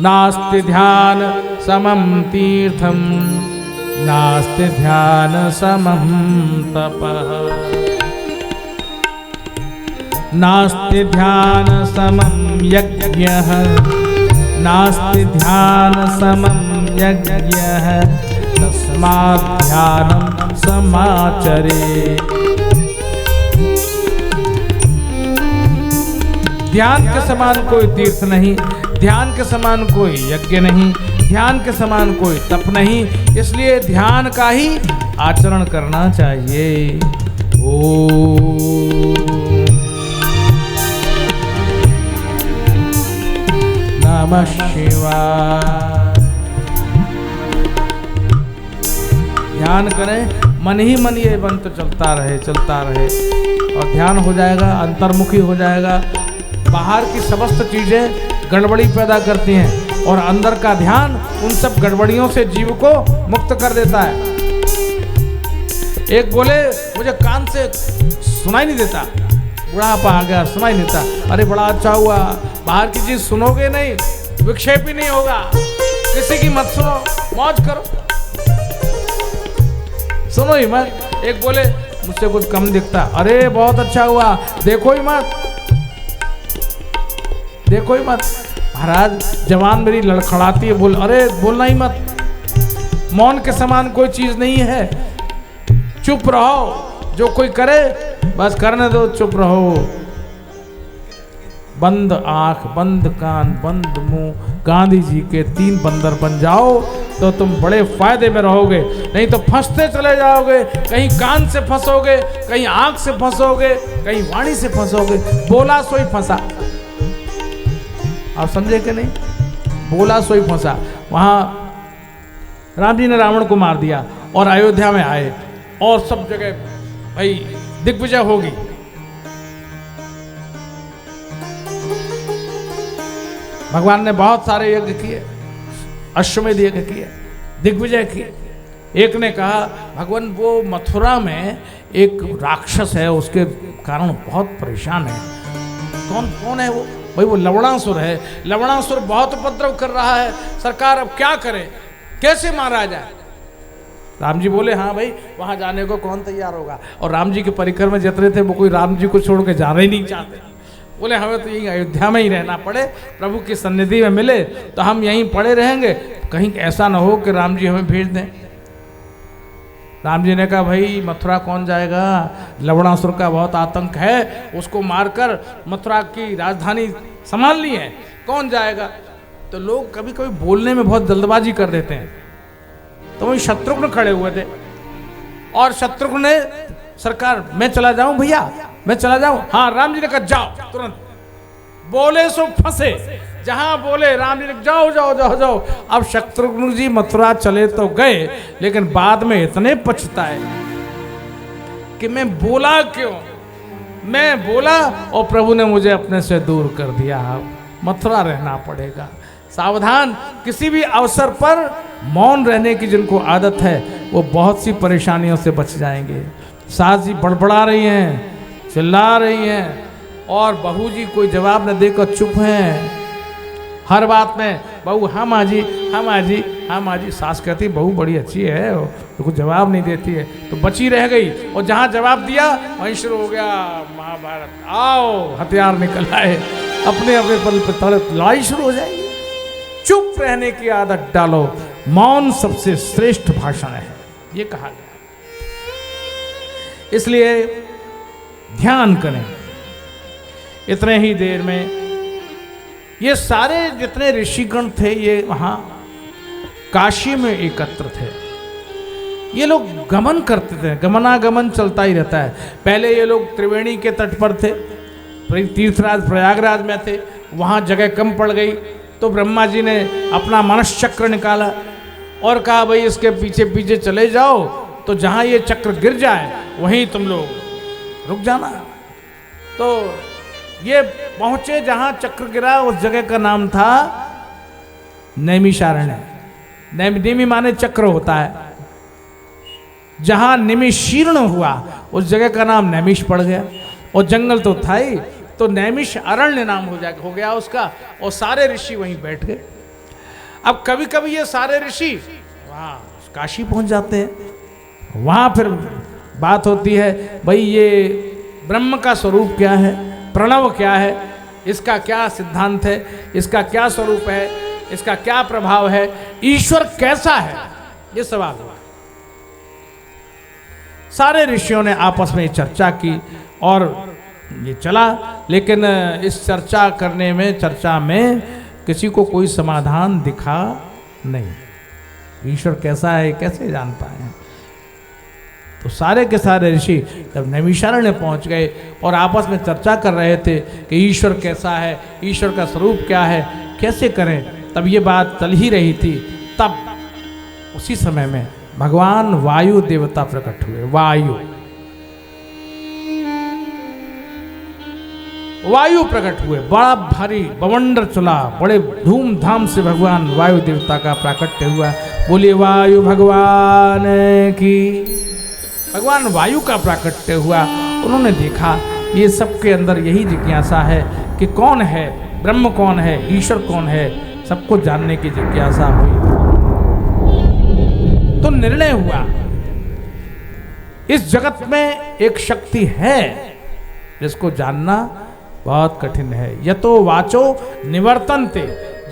नास्ति ध्यान समम तीर्थम, नास्ति ध्यान समम तपः, नास्ति ध्यान समम यज्ञः, नास्ति ध्यान समम यज्ञः, तस्मात् ध्यानं समाचरे। ध्यान के समान कोई तीर्थ नहीं, ध्यान के समान कोई यज्ञ नहीं, ध्यान के समान कोई तप नहीं। इसलिए ध्यान का ही आचरण करना चाहिए। ओम नमः शिवाय। ध्यान करें, मन ही मन ये मंत्र चलता रहे, चलता रहे और ध्यान हो जाएगा, अंतर्मुखी हो जाएगा। बाहर की समस्त चीजें गड़बड़ी पैदा करती हैं और अंदर का ध्यान उन सब गड़बड़ियों से जीव को मुक्त कर देता है। एक बोले मुझे कान से सुनाई नहीं देता, बुढ़ापा आ गया, सुनाई नहीं देता। अरे बड़ा अच्छा हुआ, बाहर की चीज सुनोगे नहीं, विक्षेप ही नहीं होगा। किसी की मत सुनो, मौज करो, सुनो ही मत। एक बोले मुझसे कुछ कम दिखता, अरे बहुत अच्छा हुआ, देखो ही मत, देखो ही मत। महाराज जवान मेरी लड़खड़ाती है, बोल, अरे बोलना ही मत। मौन के समान कोई चीज नहीं है। चुप रहो, जो कोई करे बस करने दो, चुप रहो। बंद आंख, बंद कान, बंद मुंह, गांधी जी के 3 बंदर बन जाओ तो तुम बड़े फायदे में रहोगे। नहीं तो फंसते चले जाओगे, कहीं कान से फंसोगे, कहीं आंख से फंसोगे, कहीं वाणी से फंसोगे। बोला सोई फंसा, आप समझे कि नहीं? बोला सोई फंसा। वहां राम जी ने रावण को मार दिया और अयोध्या में आए और सब जगह भाई दिग्विजय होगी। भगवान ने बहुत सारे यज्ञ किए, अश्वमेध यज्ञ किए, दिग्विजय किए। एक ने कहा भगवान वो मथुरा में एक राक्षस है, उसके कारण बहुत परेशान है। कौन है वो? भाई वो लवणासुर है। लवणासुर बहुत उपद्रव कर रहा है, सरकार अब क्या करे, कैसे मारा जाए? राम जी बोले हाँ भाई, वहां जाने को कौन तैयार होगा? और राम जी के परिकर में जितने थे वो कोई राम जी को छोड़ के जाना ही नहीं चाहते। बोले हमें तो यहीं अयोध्या में ही रहना पड़े, प्रभु की सन्निधि में मिले तो हम यहीं पड़े रहेंगे, कहीं ऐसा ना हो कि राम जी हमें भेज दें। राम जी ने कहा भाई मथुरा कौन जाएगा, लवणासुर का बहुत आतंक है, उसको मारकर मथुरा की राजधानी संभालनी है, कौन जाएगा? तो लोग कभी कभी बोलने में बहुत जल्दबाजी कर देते हैं। तो वही शत्रुघ्न खड़े हुए थे और शत्रुघ्न ने सरकार मैं चला जाऊं भैया, मैं चला जाऊं? हाँ। राम जी ने कहा जाओ तुरंत। बोले सो फंसे, जहां बोले राम जी ने जाओ जाओ जाओ जाओ। अब शत्रुघ्न जी मथुरा चले तो गए, लेकिन बाद में इतने पछताए कि मैं बोला क्यों, मैं बोला और प्रभु ने मुझे अपने से दूर कर दिया। मथुरा रहना पड़ेगा। सावधान, किसी भी अवसर पर मौन रहने की जिनको आदत है वो बहुत सी परेशानियों से बच जाएंगे। सास जी बड़बड़ा रही हैं, चिल्ला रही हैं और बहू जी कोई जवाब न देकर चुप हैं, हर बात में बहू हाँ माँ जी, हाँ माँ जी, हाँ माँ जी। सास कहती बहू बड़ी अच्छी है, तो कुछ जवाब नहीं देती है, तो बची रह गई। और जहाँ जवाब दिया वहीं शुरू हो गया महाभारत। आओ हथियार निकल आए, अपने अपने पल पर तड़प लड़ाई शुरू हो जाएगी। चुप रहने की आदत डालो, मौन सबसे श्रेष्ठ भाषण है, ये कहा गया। इसलिए ध्यान करें। इतने ही देर में ये सारे जितने ऋषिगण थे ये वहां काशी में एकत्र थे। ये लोग गमन करते थे, गमनागमन चलता ही रहता है। पहले ये लोग त्रिवेणी के तट पर थे, तीर्थराज प्रयागराज में थे, वहां जगह कम पड़ गई तो ब्रह्मा जी ने अपना मनस चक्र निकाला और कहा भाई इसके पीछे पीछे चले जाओ, तो जहां ये चक्र गिर जाए वहीं तुम लोग रुक जाना। तो ये पहुंचे जहां चक्र गिरा, उस जगह का नाम था नैमिषारण्य। नेमि माने चक्र होता है। जहां निमिषीर्ण हुआ उस जगह का नाम नैमिष पड़ गया, और जंगल तो था ही, तो नैमिष अरण्य नाम हो गया उसका। और सारे ऋषि वहीं बैठ गए। अब कभी कभी ये सारे ऋषि वहां काशी पहुंच जाते हैं। वहां फिर बात होती है भाई ये ब्रह्म का स्वरूप क्या है, प्रणव क्या है, इसका क्या सिद्धांत है, इसका क्या स्वरूप है, इसका क्या प्रभाव है, ईश्वर कैसा है, ये सवाल हुआ। सारे ऋषियों ने आपस में चर्चा की और ये चला, लेकिन इस चर्चा में किसी को कोई समाधान दिखा नहीं। ईश्वर कैसा है कैसे जान पाए। तो सारे के सारे ऋषि जब नैमिषारण्य पहुंच गए और आपस में चर्चा कर रहे थे कि ईश्वर कैसा है, ईश्वर का स्वरूप क्या है, कैसे करें, तब ये बात चल ही रही थी। तब उसी समय में भगवान वायु देवता प्रकट हुए। वायु प्रकट हुए, बड़ा भारी बवंडर चला, बड़े धूमधाम से भगवान वायु देवता का प्राकट्य हुआ। बोलिए वायु भगवान की। भगवान वायु का प्राकट्य हुआ। उन्होंने देखा ये सबके अंदर यही जिज्ञासा है कि कौन है, ब्रह्म कौन है, ईश्वर कौन है, सबको जानने की जिज्ञासा हुई। तो निर्णय हुआ इस जगत में एक शक्ति है जिसको जानना बहुत कठिन है। यतो वाचो निवर्तन्ते,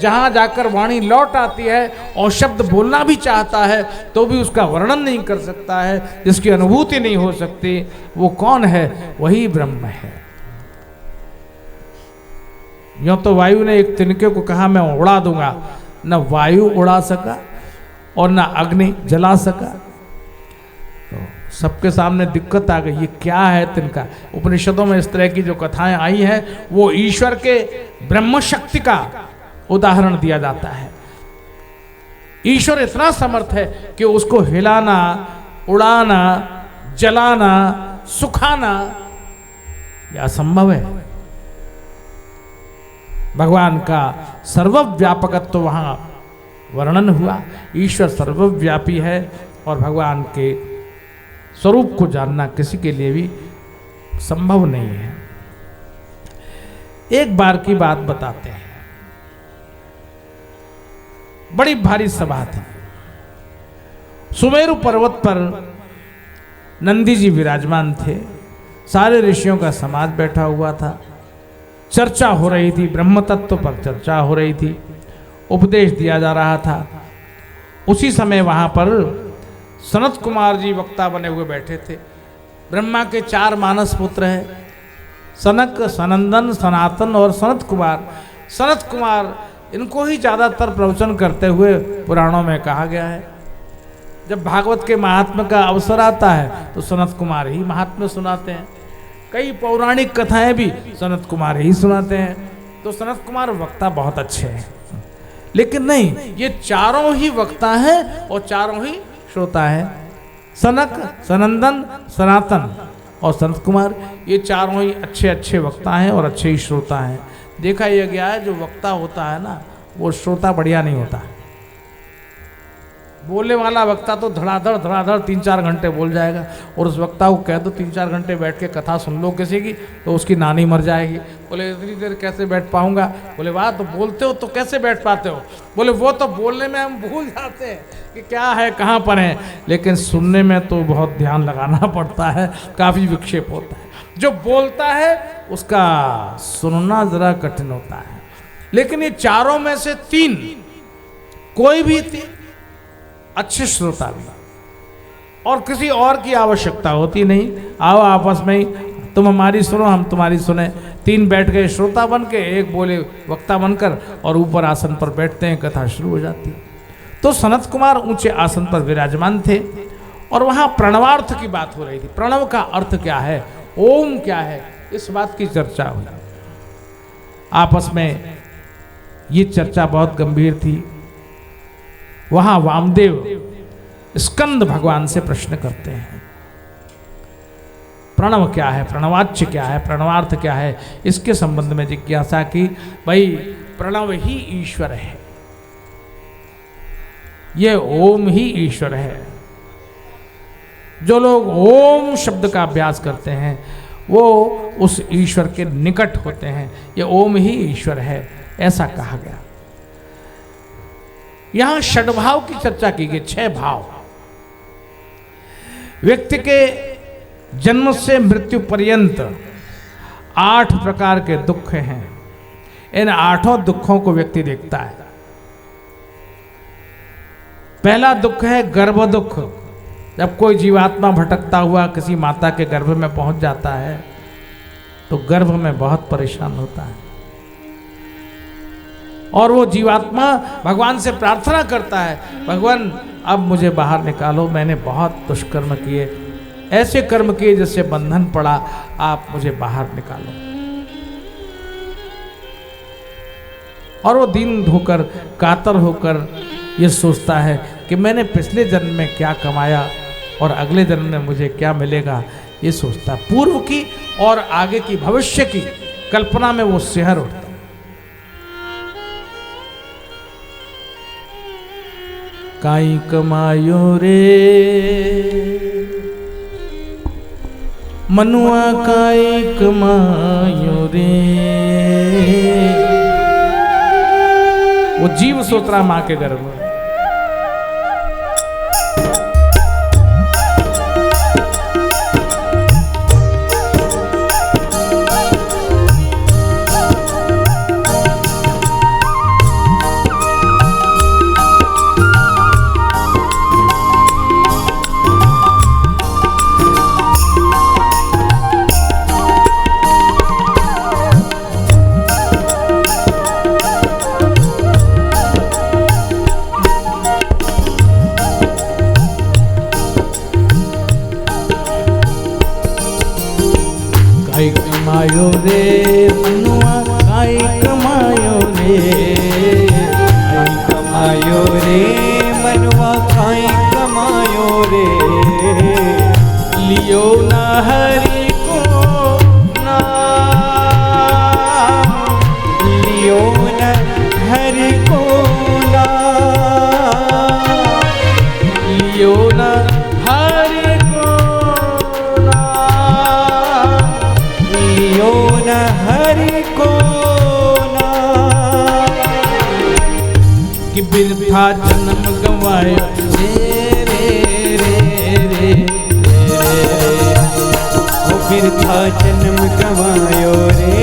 जहां जाकर वाणी लौट आती है और शब्द बोलना भी चाहता है तो भी उसका वर्णन नहीं कर सकता है, जिसकी अनुभूति नहीं हो सकती, वो कौन है? वही ब्रह्म है। यूं तो वायु ने एक तिनके को कहा मैं उड़ा दूंगा, न वायु उड़ा सका और न अग्नि जला सका। तो सबके सामने दिक्कत आ गई, ये क्या है तिनका। उपनिषदों में इस तरह की जो कथाएं आई हैं वो ईश्वर के ब्रह्म शक्ति का उदाहरण दिया जाता है। ईश्वर इतना समर्थ है कि उसको हिलाना, उड़ाना, जलाना, सुखाना यह असंभव है। भगवान का सर्वव्यापकत्व तो वहां वर्णन हुआ। ईश्वर सर्वव्यापी है और भगवान के स्वरूप को जानना किसी के लिए भी संभव नहीं है। एक बार की बात बताते हैं। बड़ी भारी सभा थी। सुमेरु पर्वत पर नंदी जी विराजमान थे। सारे ऋषियों का समाज बैठा हुआ था। चर्चा हो रही थी, ब्रह्म तत्व पर चर्चा हो रही थी, उपदेश दिया जा रहा था। उसी समय वहां पर सनत कुमार जी वक्ता बने हुए बैठे थे। ब्रह्मा के 4 मानस पुत्र हैं, सनक, सनंदन, सनातन और सनत कुमार। सनत कुमार इनको ही ज़्यादातर प्रवचन करते हुए पुराणों में कहा गया है। जब भागवत के महात्म्य का अवसर आता है तो सनत कुमार ही महात्म्य सुनाते हैं। कई पौराणिक कथाएं भी सनत कुमार ही सुनाते हैं। तो सनत कुमार वक्ता बहुत अच्छे हैं। लेकिन नहीं, ये चारों ही वक्ता हैं और चारों ही श्रोता है। सनक, सनंदन, सनातन और सनत कुमार, ये चारों ही अच्छे अच्छे वक्ता हैं और अच्छे ही श्रोता हैं। देखा यह गया है जो वक्ता होता है ना, वो श्रोता बढ़िया नहीं होता। बोलने वाला वक्ता तो धड़ाधड़ 3-4 घंटे बोल जाएगा, और उस वक्ता को कह दो 3-4 घंटे बैठ के कथा सुन लो किसी की, तो उसकी नानी मर जाएगी, बोले इतनी देर कैसे बैठ पाऊंगा? बोले वाह, तो बोलते हो तो कैसे बैठ पाते हो? बोले वो तो बोलने में हम भूल जाते हैं कि क्या है, कहाँ पर है, लेकिन सुनने में तो बहुत ध्यान लगाना पड़ता है, काफ़ी विक्षेप होता है। जो बोलता है उसका सुनना जरा कठिन होता है। लेकिन ये चारों में से तीन, कोई भी अच्छे श्रोता भी, और किसी और की आवश्यकता होती नहीं। आओ आपस में ही, तुम हमारी सुनो, हम तुम्हारी सुने। तीन बैठ गए श्रोता बन के, एक बोले वक्ता बनकर, और ऊपर आसन पर बैठते हैं, कथा शुरू हो जाती है। तो सनत कुमार ऊंचे आसन पर विराजमान थे और वहां प्रणवार्थ की बात हो रही थी। प्रणव का अर्थ क्या है, ओम क्या है, इस बात की चर्चा हुई। आपस में ये चर्चा बहुत गंभीर थी। वहां वामदेव स्कंद भगवान से प्रश्न करते हैं, प्रणव क्या है, प्रणवाच्य क्या है, प्रणवार्थ क्या है, इसके संबंध में जिज्ञासा की। भाई प्रणव ही ईश्वर है, ये ओम ही ईश्वर है। जो लोग ओम शब्द का अभ्यास करते हैं वो उस ईश्वर के निकट होते हैं। ये ओम ही ईश्वर है, ऐसा कहा गया। यहां षड्भाव की चर्चा की गई, 6 भाव। व्यक्ति के जन्म से मृत्यु पर्यंत 8 प्रकार के दुख हैं। इन 8 दुखों को व्यक्ति देखता है। पहला दुख है गर्भ दुख। जब कोई जीवात्मा भटकता हुआ किसी माता के गर्भ में पहुंच जाता है तो गर्भ में बहुत परेशान होता है, और वो जीवात्मा भगवान से प्रार्थना करता है, भगवान अब मुझे बाहर निकालो, मैंने बहुत दुष्कर्म किए, ऐसे कर्म किए जिससे बंधन पड़ा, आप मुझे बाहर निकालो। और वो दीन होकर, कातर होकर ये सोचता है कि मैंने पिछले जन्म में क्या कमाया और अगले जन्म में मुझे क्या मिलेगा, ये सोचता। पूर्व की और आगे की, भविष्य की कल्पना में वो सिहर उठता। काई कमायो रे मनुआ, काई कमायो रे। वो जीव सोच रहा मां के गर्भ में। कमायो रे मनुआ, काई कमायो रे, काई कमायो रे मनुआ, काई कमायो रे। लियो ना हरि को नाम, लियो न हरि को नाम, लियो ना हरि को नाम, लियो न हरि को नाम। कि बिरथा जन्म गंवायो रे रे रे रे रे। ओ बिरथा जन्म गंवायो रे,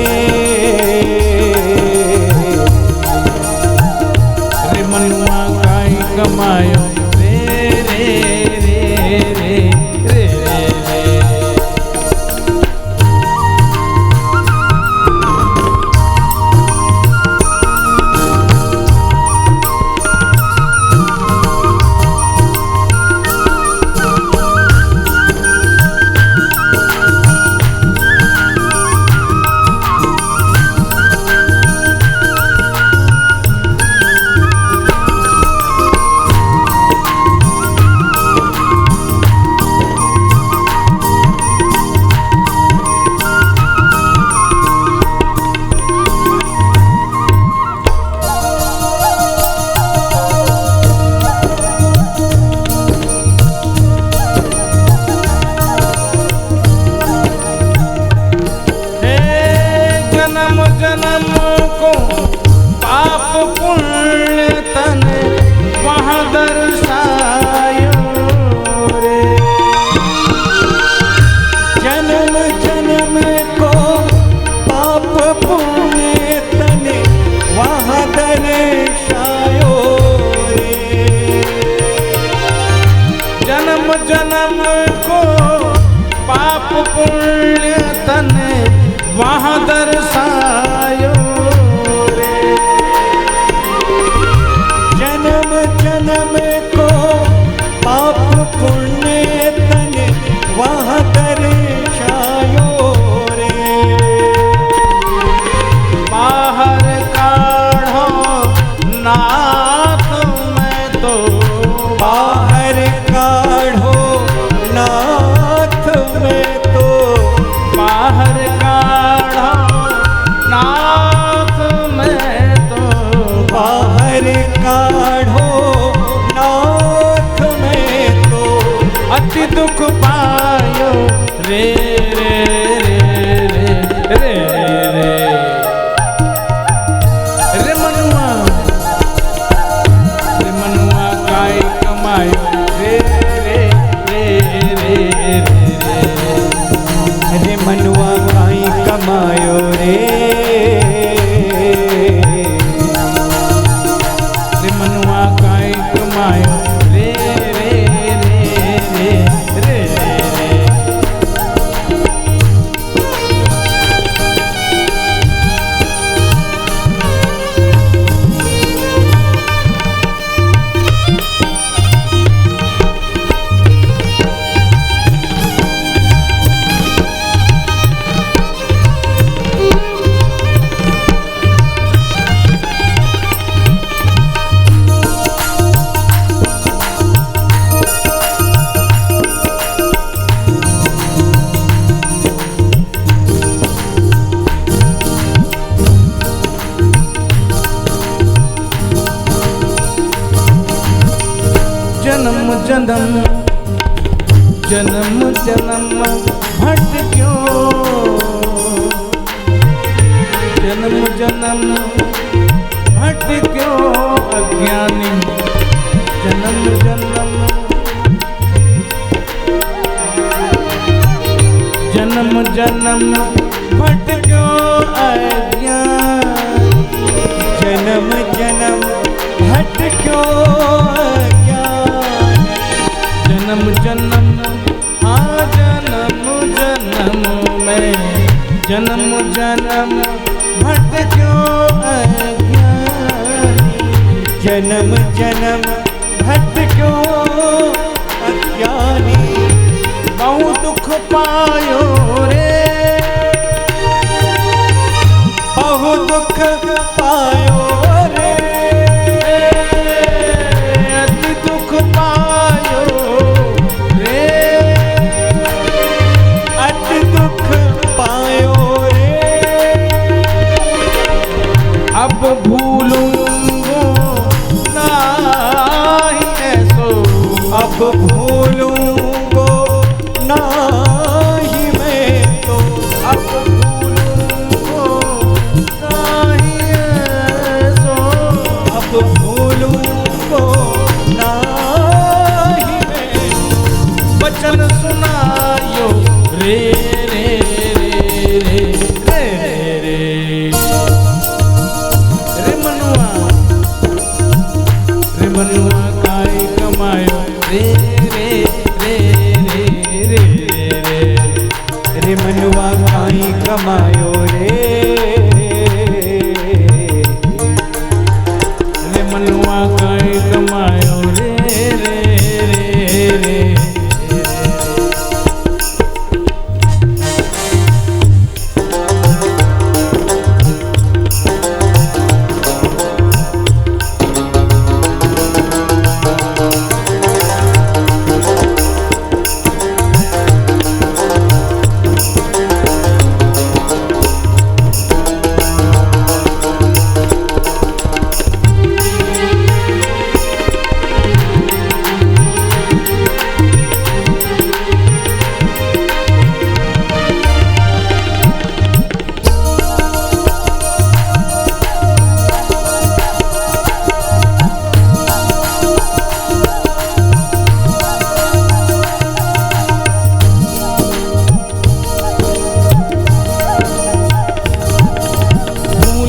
रे मनुआ काई कमायो रे रे रे रे रे रे। जन्म को पाप पुण्य तने वहाँ दर्शायो रे। जन्म जन्म को पाप पुण्य तने वहाँ दर्शायो रे। जन्म जन्म को पाप पुण्य तने वहाँ दर्शायो रे। जन्म जन्म को पाप पुण्य तने वहाँ दर्शायो रे। बाहर काढ़ो नाथ में तो बाहर काढ़ो नाथ में तो बाहर काढ़ो नाथ में तो बाहर काढ़ो नाथ में तो अति दुख पायो रे रे रे रे रे रे रे मनुआ काय कमायो रे रे रे रे रे रे मनुआ काई कमायो रे। रे मनुआ काय कमायो रे रे रे रे रे रे। जन्म जन्म जन्म जन्म भटक्यो जन्म जन्म भटक्यो अज्ञानी। जन्म जन्म जन्म जन्म भटक्यो अज्ञानी। जन्म जन्म भटक्यो जन्म जन्म हाँ जन्म जन्म में जन्म जन्म भटक्यो अज्ञानी। जन्म जन्म भटक्यो अज्ञानी। बहु दुख पायो रे बहु दुख पायो रे। अति दुख पायो रे अति दुख पायो रे। अब भूलूंगो नाही ऐसो अब भूलूंगो नाही मैं तो। अब भूलूंगो नाही ऐसो अब भूलूंगो नाही मैं तो। वचन सुनायो रे रे रे रे रे रे रे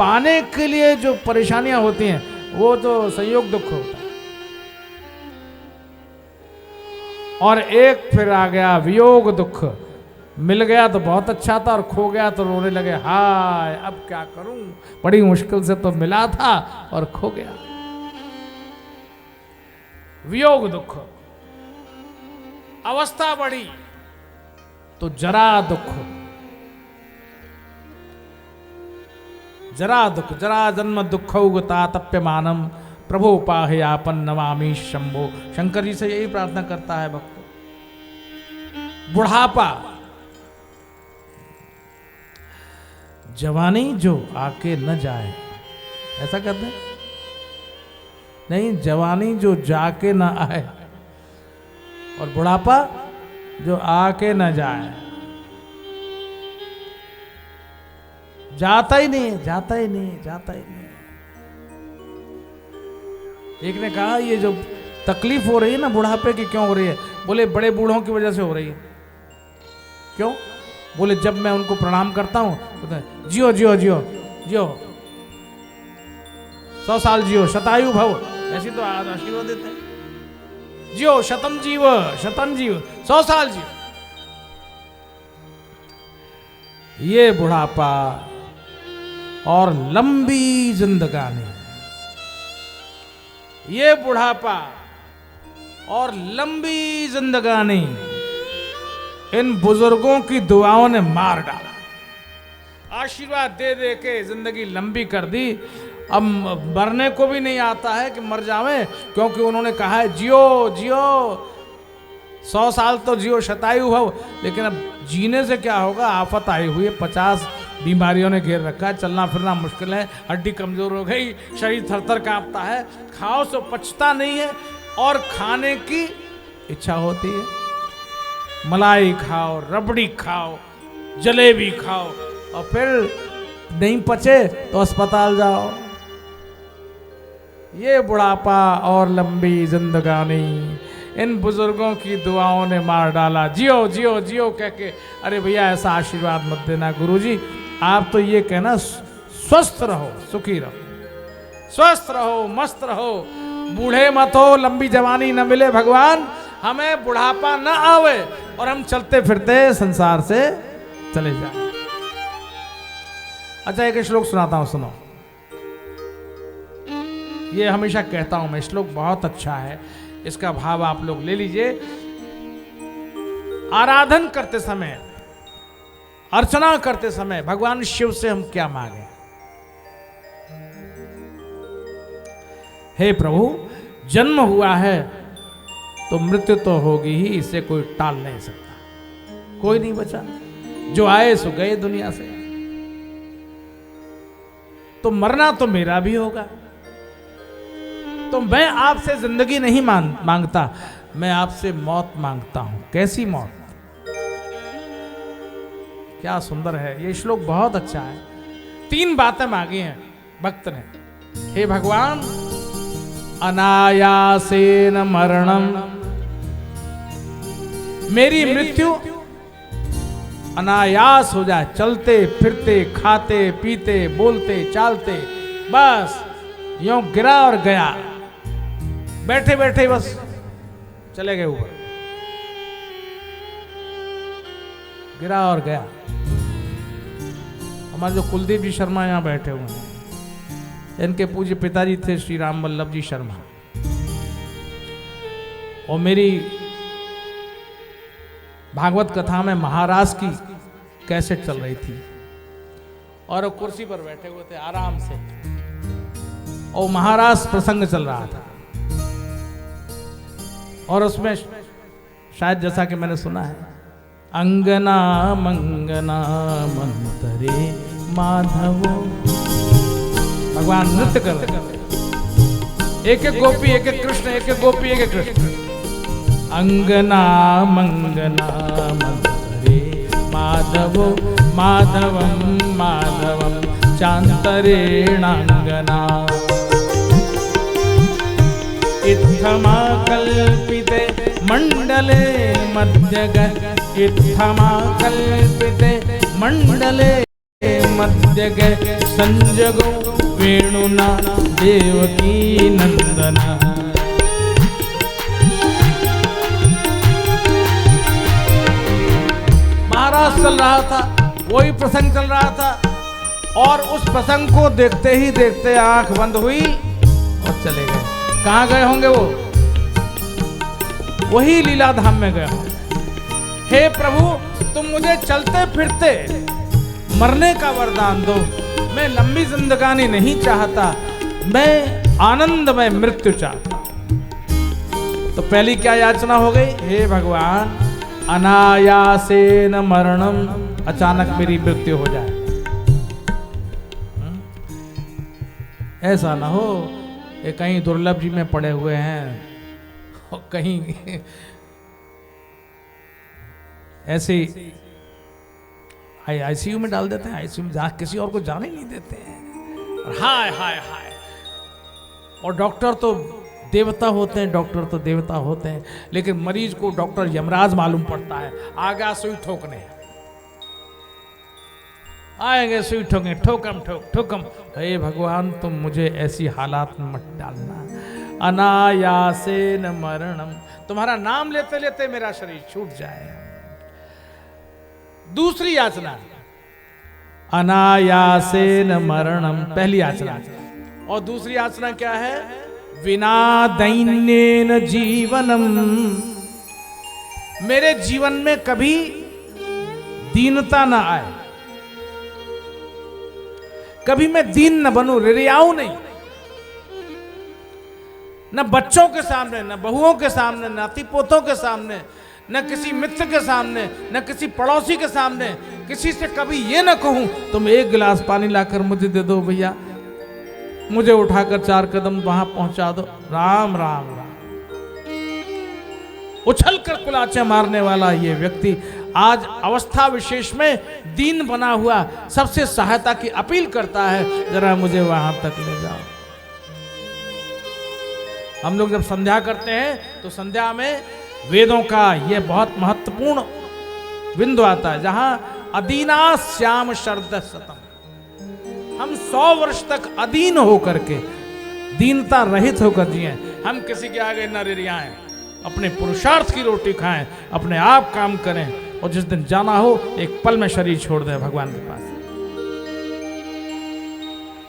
पाने के लिए जो परेशानियां होती हैं वो तो संयोग दुख होता है। और एक फिर आ गया वियोग दुख। मिल गया तो बहुत अच्छा था और खो गया तो रोने लगे, हाय अब क्या करूं, बड़ी मुश्किल से तो मिला था और खो गया। वियोग दुख। अवस्था बढ़ी तो जरा दुख। जरा दुख, जरा जन्म दुख तातप्यमानम प्रभु पाहयापन नमामि शंभो। शंकर जी से यही प्रार्थना करता है भक्त। बुढ़ापा, जवानी जो आके न जाए, ऐसा कहते हैं नहीं, जवानी जो जाके न आए और बुढ़ापा जो आके न जाए। जाता ही नहीं, जाता ही नहीं, जाता ही नहीं। एक ने कहा ये जो तकलीफ हो रही है ना बुढ़ापे की, क्यों हो रही है? बोले बड़े बूढ़ों की वजह से हो रही है। क्यों? बोले जब मैं उनको प्रणाम करता हूं तो जियो जियो जियो जियो, 100 साल जियो, शतायु भव, ऐसी तो आशीर्वाद देते हैं। जियो शतम जीव, शतम जीव, 100 साल जियो। ये बुढ़ापा और लंबी जिंदगानी, ये बुढ़ापा और लंबी जिंदगानी इन बुजुर्गों की दुआओं ने मार डाला। आशीर्वाद दे दे के जिंदगी लंबी कर दी। अब मरने को भी नहीं आता है कि मर जावे, क्योंकि उन्होंने कहा है जियो जियो, 100 साल तो जियो, शतायु भव। लेकिन अब जीने से क्या होगा? आफत आई हुई है, 50 बीमारियों ने घेर रखा है, चलना फिरना मुश्किल है, हड्डी कमजोर हो गई, शरीर थरथर कांपता है, खाओ तो पचता नहीं है और खाने की इच्छा होती है। मलाई खाओ, रबड़ी खाओ, जलेबी खाओ और फिर नहीं पचे तो अस्पताल जाओ। ये बुढ़ापा और लंबी जिंदगानी इन बुजुर्गों की दुआओं ने मार डाला। जियो जियो जियो कह के, अरे भैया ऐसा आशीर्वाद मत देना गुरुजी, आप तो ये कहना स्वस्थ रहो, सुखी रहो, स्वस्थ रहो, मस्त रहो, बूढ़े मत हो, लंबी जवानी न मिले भगवान, हमें बुढ़ापा न आवे और हम चलते फिरते संसार से चले जाए। अच्छा एक श्लोक सुनाता हूं, सुनो। ये हमेशा कहता हूं मैं, श्लोक बहुत अच्छा है, इसका भाव आप लोग ले लीजिए। आराधन करते समय, अर्चना करते समय भगवान शिव से हम क्या मांगे? हे प्रभु, जन्म हुआ है तो मृत्यु तो होगी ही, इसे कोई टाल नहीं सकता, कोई नहीं बचा, जो आए सो गए दुनिया से, तो मरना तो मेरा भी होगा। तो मैं आपसे जिंदगी नहीं मांगता, मैं आपसे मौत मांगता हूं। कैसी मौत? क्या सुंदर है ये श्लोक, बहुत अच्छा है। 3 बातें मांगी हैं भक्त ने। हे भगवान, अनायासेन मरणम, मेरी मृत्यु अनायास हो जाए, चलते फिरते खाते पीते बोलते चालते, बस यूं गिरा और गया, बैठे बैठे बस चले गए ऊपर, गिरा और गया। हमारे जो कुलदीप जी शर्मा यहां बैठे हुए हैं, इनके पूज्य पिताजी थे श्री राम वल्लभ जी शर्मा, और मेरी भागवत कथा में महाराज की कैसेट चल रही थी और वो कुर्सी पर बैठे हुए थे आराम से, और महाराज प्रसंग चल रहा था, और उसमें शायद जैसा कि मैंने सुना है, अंगना मंगना मंतरे माधवो, भगवान नृत्य कर रहे, एक एक गोपी एक एक कृष्ण, एक एक गोपी एक एक कृष्ण। अंगना मंगना मंतरे माधवो माधवम माधवम चांतरेणांगना, इत्थमा कल्पिते मंडले मध्यगत, इत्थमा कल्पिते मंडले मध्य गए संजगो वेणुना देवकी नंदना। महाराज चल रहा था, वही प्रसंग चल रहा था, और उस प्रसंग को देखते ही देखते आंख बंद हुई और चले गए। कहां गए होंगे वो? वही लीला धाम में गए होंगे। हे प्रभु, तुम मुझे चलते फिरते मरने का वरदान दो। मैं लंबी जिंदगानी नहीं चाहता, मैं आनंदमय मृत्यु चाहता। तो पहली क्या याचना हो गई? हे भगवान, अनायासेन मरणम, अचानक मेरी मृत्यु हो जाए। ऐसा ना हो ये कहीं दुर्लभ जी में पड़े हुए हैं और कहीं ऐसे आईसीयू में डाल देते हैं, आईसीयू में जहाँ किसी और को जाने ही नहीं देते हैं। और हाय हाय हाय, और डॉक्टर तो देवता होते हैं, डॉक्टर तो देवता होते हैं, लेकिन मरीज को डॉक्टर यमराज मालूम पड़ता है। आगे सुई ठोकने आएंगे, सुई ठोकें, ठोकम ठोक ठोकम। हे भगवान, तुम मुझे ऐसी हालात में मत डालना। अनायासेन मरणम, तुम्हारा नाम लेते लेते मेरा शरीर छूट जाए। दूसरी याचना, अनायासेन मरणम, पहली याचना। और दूसरी याचना क्या है? विना दैन्येन जीवनम, मेरे जीवन में कभी दीनता ना आए, कभी मैं दीन न बनूं, रियाऊं नहीं, न बच्चों के सामने, न बहुओं के सामने, न नाती पोतों के सामने, न किसी मित्र के सामने, न किसी पड़ोसी के सामने, किसी से कभी ये ना कहूं तुम एक गिलास पानी लाकर मुझे दे दो भैया, मुझे उठाकर 4 कदम वहां पहुंचा दो। राम राम राम। उछल कर कुलाचे मारने वाला ये व्यक्ति आज अवस्था विशेष में दीन बना हुआ सबसे सहायता की अपील करता है, जरा मुझे वहां तक ले जाओ। हम लोग जब संध्या करते हैं तो संध्या में वेदों का यह बहुत महत्वपूर्ण बिंदु आता है, जहां अदीना श्याम शरद सतम, हम 100 वर्ष तक अधीन होकर के, दीनता रहित होकर जिए। हम किसी के आगे न रियाएं, अपने पुरुषार्थ की रोटी खाएं, अपने आप काम करें, और जिस दिन जाना हो एक पल में शरीर छोड़ दें भगवान के पास।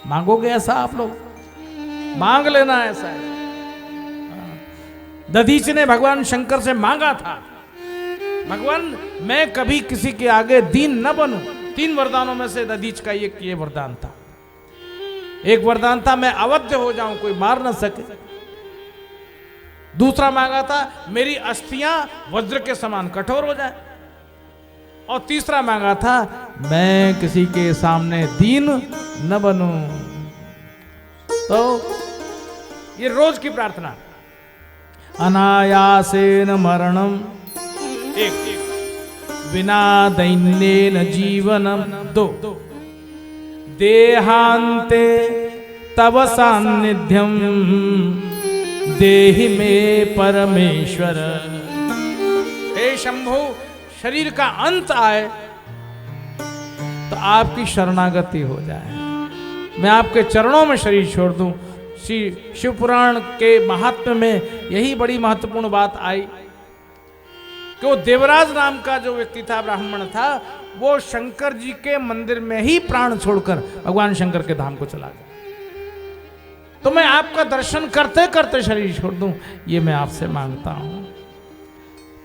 मांगोगे ऐसा? आप लोग मांग लेना ऐसा है। दधीच ने भगवान शंकर से मांगा था, भगवान मैं कभी किसी के आगे दीन न बनूं। 3 वरदानों में से दधीच का ये वरदान था। एक वरदान था मैं अवध्य हो जाऊं, कोई मार न सके। दूसरा मांगा था मेरी अस्थियां वज्र के समान कठोर हो जाए। और तीसरा मांगा था मैं किसी के सामने दीन न बनूं। तो ये रोज की प्रार्थना। अनायासेन मरणम, एक, विना दैन्येन जीवनम, 2, देहांते तव सान्निध्यम देहि में परमेश्वर। हे शंभु, शरीर का अंत आए तो आपकी शरणागति हो जाए, मैं आपके चरणों में शरीर छोड़ दूं। श्री शिव पुराण के महात्म्य में यही बड़ी महत्वपूर्ण बात आई कि वो देवराज नाम का जो व्यक्ति था, ब्राह्मण था, वो शंकर जी के मंदिर में ही प्राण छोड़कर भगवान शंकर के धाम को चला गया। तो मैं आपका दर्शन करते करते शरीर छोड़ दूं, ये मैं आपसे मांगता हूं।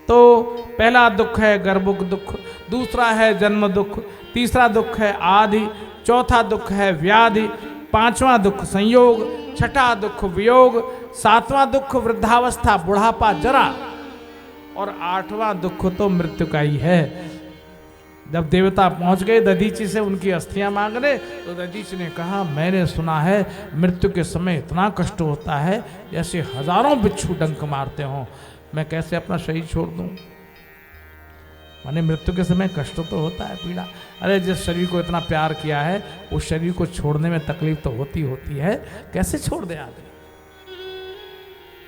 तो पहला दुख है गर्भुक दुख, दूसरा है जन्म दुख, तीसरा दुख है आदि, चौथा दुख है व्याधि, पांचवा दुख संयोग, छठा दुख वियोग, सातवां दुख वृद्धावस्था बुढ़ापा जरा, और आठवां दुख तो मृत्यु का ही है। जब देवता पहुंच गए दधीची से उनकी अस्थियां मांगने, तो दधीची ने कहा मैंने सुना है मृत्यु के समय इतना कष्ट होता है जैसे हजारों बिच्छू डंक मारते हों, मैं कैसे अपना शरीर छोड़ दूं। माने मृत्यु के समय कष्ट तो होता है, पीड़ा। अरे जिस शरीर को इतना प्यार किया है उस शरीर को छोड़ने में तकलीफ तो होती है, कैसे छोड़ दे आदमी।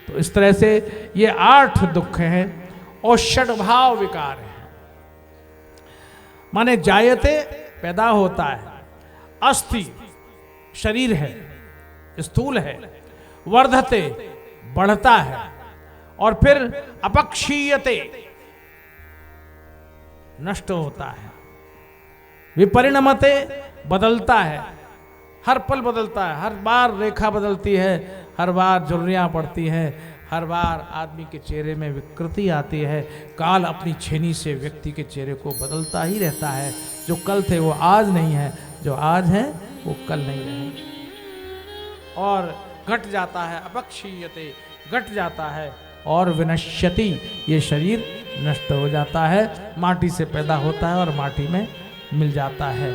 तो इस तरह से ये 8 दुख हैं और षड्भाव विकार है। माने जायते पैदा होता है, अस्थि शरीर है, स्थूल है, वर्धते बढ़ता है, और फिर अपक्षीयते नष्ट होता है, विपरिणमते बदलता है, हर पल बदलता है, हर बार रेखा बदलती है, हर बार झुर्रियां पड़ती है, हर बार आदमी के चेहरे में विकृति आती है। काल अपनी छेनी से व्यक्ति के चेहरे को बदलता ही रहता है। जो कल थे वो आज नहीं है, जो आज है वो कल नहीं रहेंगे। और घट जाता है, अपक्षीयते घट जाता है, और विनश्यति ये शरीर नष्ट हो जाता है, माटी से पैदा होता है और माटी में मिल जाता है।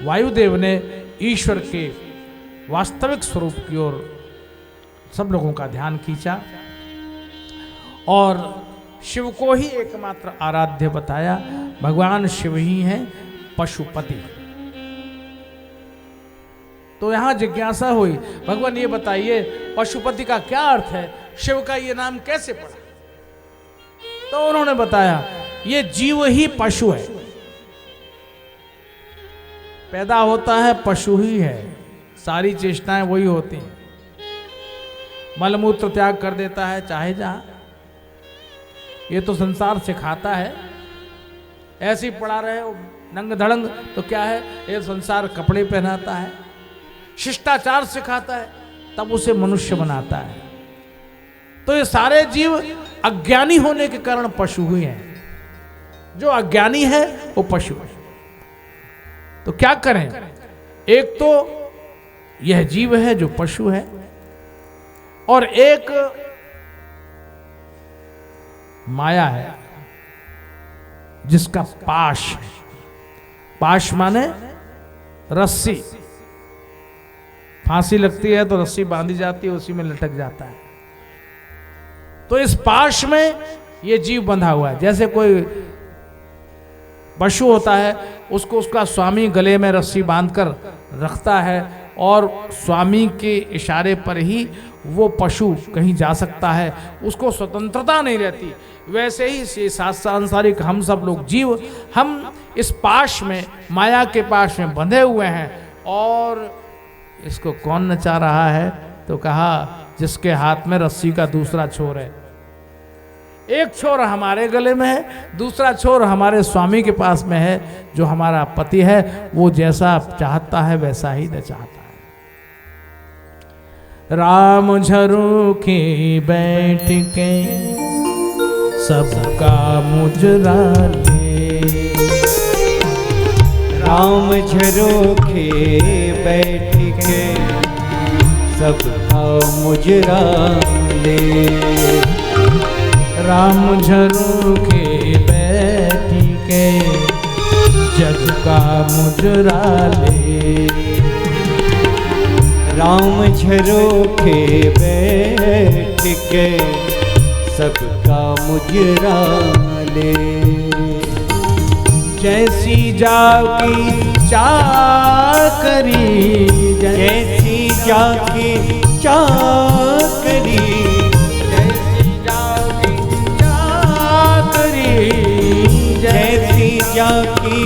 वायुदेव ने ईश्वर के वास्तविक स्वरूप की ओर सब लोगों का ध्यान खींचा और शिव को ही एकमात्र आराध्य बताया। भगवान शिव ही हैं पशुपति। तो यहां जिज्ञासा हुई, भगवान ये बताइए पशुपति का क्या अर्थ है, शिव का ये नाम कैसे पड़ा? तो उन्होंने बताया ये जीव ही पशु है, पैदा होता है पशु ही है, सारी चेष्टाएं वही होती हैं, मलमूत्र त्याग कर देता है चाहे जहां। ये तो संसार सिखाता है, ऐसे ही पड़ा रहे नंग धड़ंग तो क्या है, ये संसार कपड़े पहनाता है, शिष्टाचार सिखाता है, तब उसे मनुष्य बनाता है। तो ये सारे जीव अज्ञानी होने के कारण पशु हुए हैं। जो अज्ञानी है वो पशु है। तो क्या करें? एक तो यह जीव है जो पशु है, और एक माया है जिसका पाश है। पाश माने रस्सी, फांसी लगती है तो रस्सी बांधी जाती है, उसी में लटक जाता है। तो इस पाश में ये जीव बंधा हुआ है। जैसे कोई पशु होता है, उसको उसका स्वामी गले में रस्सी बांधकर रखता है और स्वामी के इशारे पर ही वो पशु कहीं जा सकता है, उसको स्वतंत्रता नहीं रहती। वैसे ही सांसारिक हम सब लोग जीव, हम इस पाश में, माया के पाश में बंधे हुए हैं। और इसको कौन नचा रहा है? तो कहा जिसके हाथ में रस्सी का दूसरा छोर है। एक छोर हमारे गले में है, दूसरा छोर हमारे स्वामी के पास में है, जो हमारा पति है। वो जैसा चाहता है वैसा ही नचाता है। राम झरोखे बैठ के सबका मुजरा ले, राम झरोखे बैठ के सबका मुजरा ले, राम झरोखे बैठ के जग का मुजरा ले, राम झरोखे बैठ के सबका मुजरा ले। जैसी जाकी चाकरी, जैसी जाकी चाकरी, जैसी जाकी चाकरी, जैसी जाकी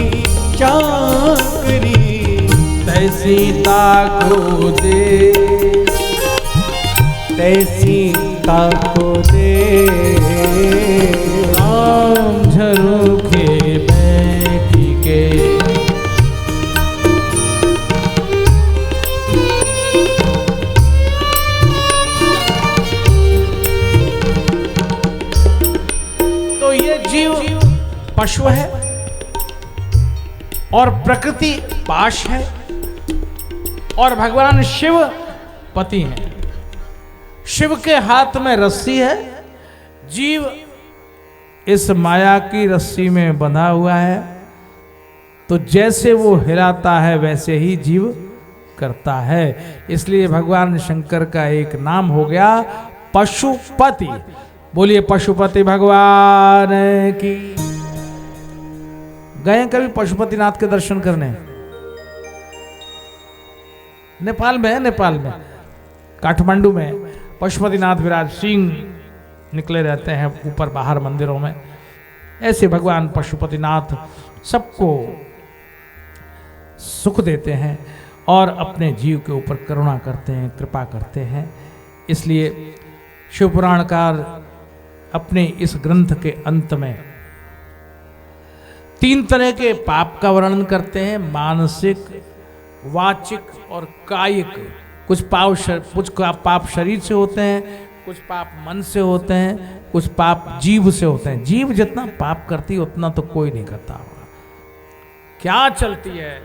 चाकरी, तैसी ताको दे, तैसी ताको दे। राम झरोखे बैठ के तो ये जीव पशु है और प्रकृति पाश है, और भगवान शिव पति हैं। शिव के हाथ में रस्सी है, जीव इस माया की रस्सी में बंधा हुआ है। तो जैसे वो हिलाता है वैसे ही जीव करता है। इसलिए भगवान शंकर का एक नाम हो गया पशुपति। बोलिए पशुपति भगवान की। गए कभी पशुपतिनाथ के दर्शन करने? नेपाल में है, नेपाल में काठमांडू में पशुपतिनाथ विराज सिंह निकले रहते हैं ऊपर बाहर मंदिरों में। ऐसे भगवान पशुपतिनाथ सबको सुख देते हैं और अपने जीव के ऊपर करुणा करते हैं, कृपा करते हैं। इसलिए शिवपुराणकार अपने इस ग्रंथ के अंत में 3 तरह के पाप का वर्णन करते हैं, मानसिक, वाचिक और कायिक। कुछ पाप शरीर से होते हैं, कुछ पाप मन से होते हैं, कुछ पाप जीव से होते हैं। जीव जितना पाप करती है उतना तो कोई नहीं करता होगा। क्या चलती है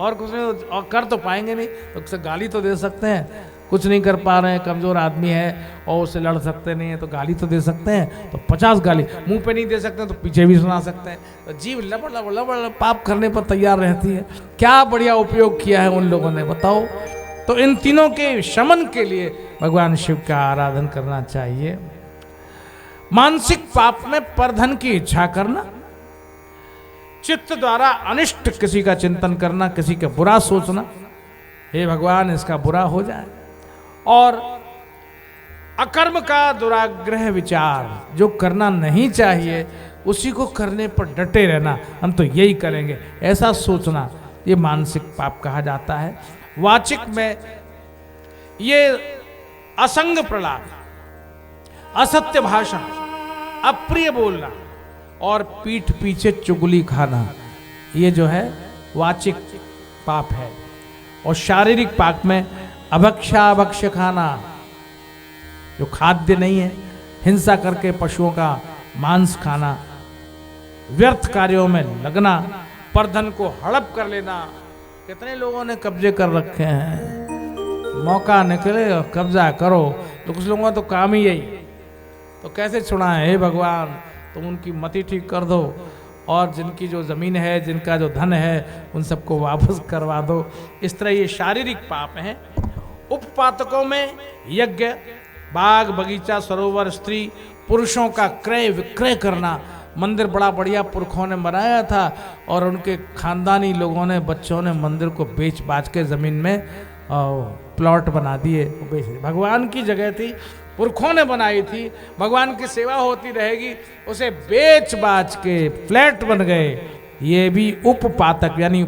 और कुछ नहीं, और कर तो पाएंगे नहीं, तो उसे गाली तो दे सकते हैं। कुछ नहीं कर पा रहे हैं, कमजोर आदमी है और उसे लड़ सकते नहीं है, तो गाली तो दे सकते हैं। तो 50 गाली मुंह पे नहीं दे सकते तो पीछे भी सुना सकते हैं। तो जीव लबड़ लबड़ लबड़ पाप करने पर तैयार रहती है। क्या बढ़िया उपयोग किया है उन लोगों ने, बताओ। तो इन तीनों के शमन के लिए भगवान शिव का आराधन करना चाहिए। मानसिक पाप में परधन की इच्छा करना, चित्त द्वारा अनिष्ट किसी का चिंतन करना, किसी का बुरा सोचना, हे भगवान इसका बुरा हो जाए। और अकर्म का दुराग्रह विचार, जो करना नहीं चाहिए उसी को करने पर डटे रहना, हम तो यही करेंगे, ऐसा सोचना, ये मानसिक पाप कहा जाता है। वाचिक में ये असंग प्रलाप, असत्य भाषण, अप्रिय बोलना और पीठ पीछे चुगली खाना, ये जो है वाचिक पाप है। और शारीरिक पाप में अभक्ष्य खाना, जो खाद्य नहीं है, हिंसा करके पशुओं का मांस खाना, व्यर्थ कार्यों में लगना, परधन को हड़प कर लेना। कितने लोगों ने कब्जे कर रखे हैं, मौका निकले और कब्जा करो। तो कुछ लोगों का तो काम ही यही, तो कैसे छुड़ाएं। हे भगवान तुम उनकी मति ठीक कर दो और जिनकी जो जमीन है, जिनका जो धन है, उन सबको वापस करवा दो। इस तरह ये शारीरिक पाप हैं। उपपातकों में यज्ञ, बाग बगीचा, सरोवर, स्त्री पुरुषों का क्रय विक्रय करना। मंदिर बड़ा बढ़िया पुरखों ने बनाया था और उनके खानदानी लोगों ने, बच्चों ने मंदिर को बेच बाच के जमीन में प्लॉट बना दिए, बेच दिए। भगवान की जगह थी, पुरखों ने बनाई थी, भगवान की सेवा होती रहेगी, उसे बेच बाच के फ्लैट बन गए। ये भी उपपातक यानी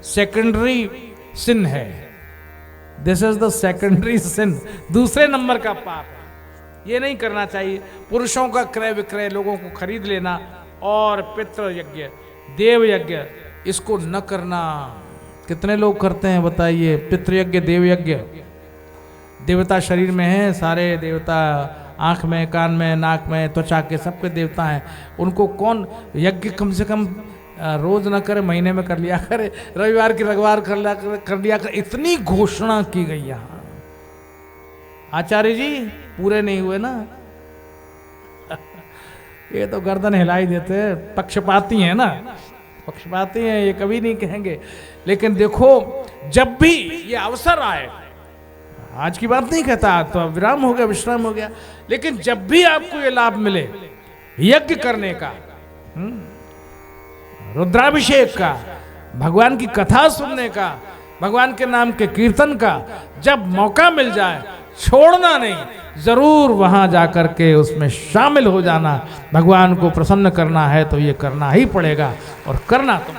सेकेंडरी सिन है। दिस इज द सेकेंडरी सिन, दूसरे नंबर का पाप है। ये नहीं करना चाहिए। पुरुषों का क्रय विक्रय, लोगों को खरीद लेना, और पितृ यज्ञ, देव यज्ञ, इसको न करना। कितने लोग करते हैं बताइए, पितृयज्ञ, देव यज्ञ। देवता शरीर में हैं, सारे देवता आँख में, कान में, नाक में, त्वचा के सबके देवता हैं। उनको कौन यज्ञ कम से कम रोज ना करे, महीने में कर लिया करे, रविवार की रविवार कर लिया करे। इतनी घोषणा की गई यहाँ। आचार्य जी पूरे नहीं हुए ना ये तो गर्दन हिलाई देते हैं, पक्षपाती हैं ना, पक्षपाती हैं, ये कभी नहीं कहेंगे। लेकिन देखो, जब भी ये अवसर आए, आज की बात नहीं कहता, तो विराम हो गया, विश्राम हो गया, लेकिन जब भी आपको ये लाभ मिले यज्ञ करने का, रुद्राभिषेक का, भगवान की कथा सुनने का, भगवान के नाम के कीर्तन का, जब मौका मिल जाए छोड़ना नहीं, जरूर वहां जाकर के उसमें शामिल हो जाना। भगवान को प्रसन्न करना है तो ये करना ही पड़ेगा, और करना तो।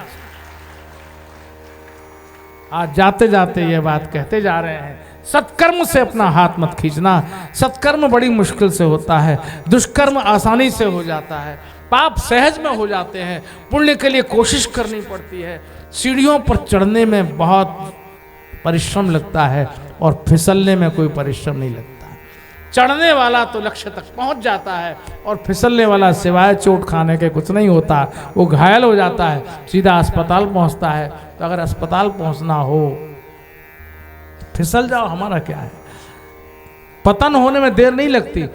आज जाते जाते ये बात कहते जा रहे हैं, सत्कर्म से अपना हाथ मत खींचना। सत्कर्म बड़ी मुश्किल से होता है, दुष्कर्म आसानी से हो जाता है, पाप सहज में हो जाते हैं, पुण्य के लिए कोशिश करनी पड़ती है। सीढ़ियों पर चढ़ने में बहुत परिश्रम लगता है और फिसलने में कोई परिश्रम नहीं लगता। चढ़ने वाला तो लक्ष्य तक पहुंच जाता है और फिसलने वाला सिवाय चोट खाने के कुछ नहीं होता, वो घायल हो जाता है, सीधा अस्पताल पहुंचता है। तो अगर अस्पताल पहुंचना हो, फिसल जाओ, हमारा क्या है। पतन होने में देर नहीं लगती,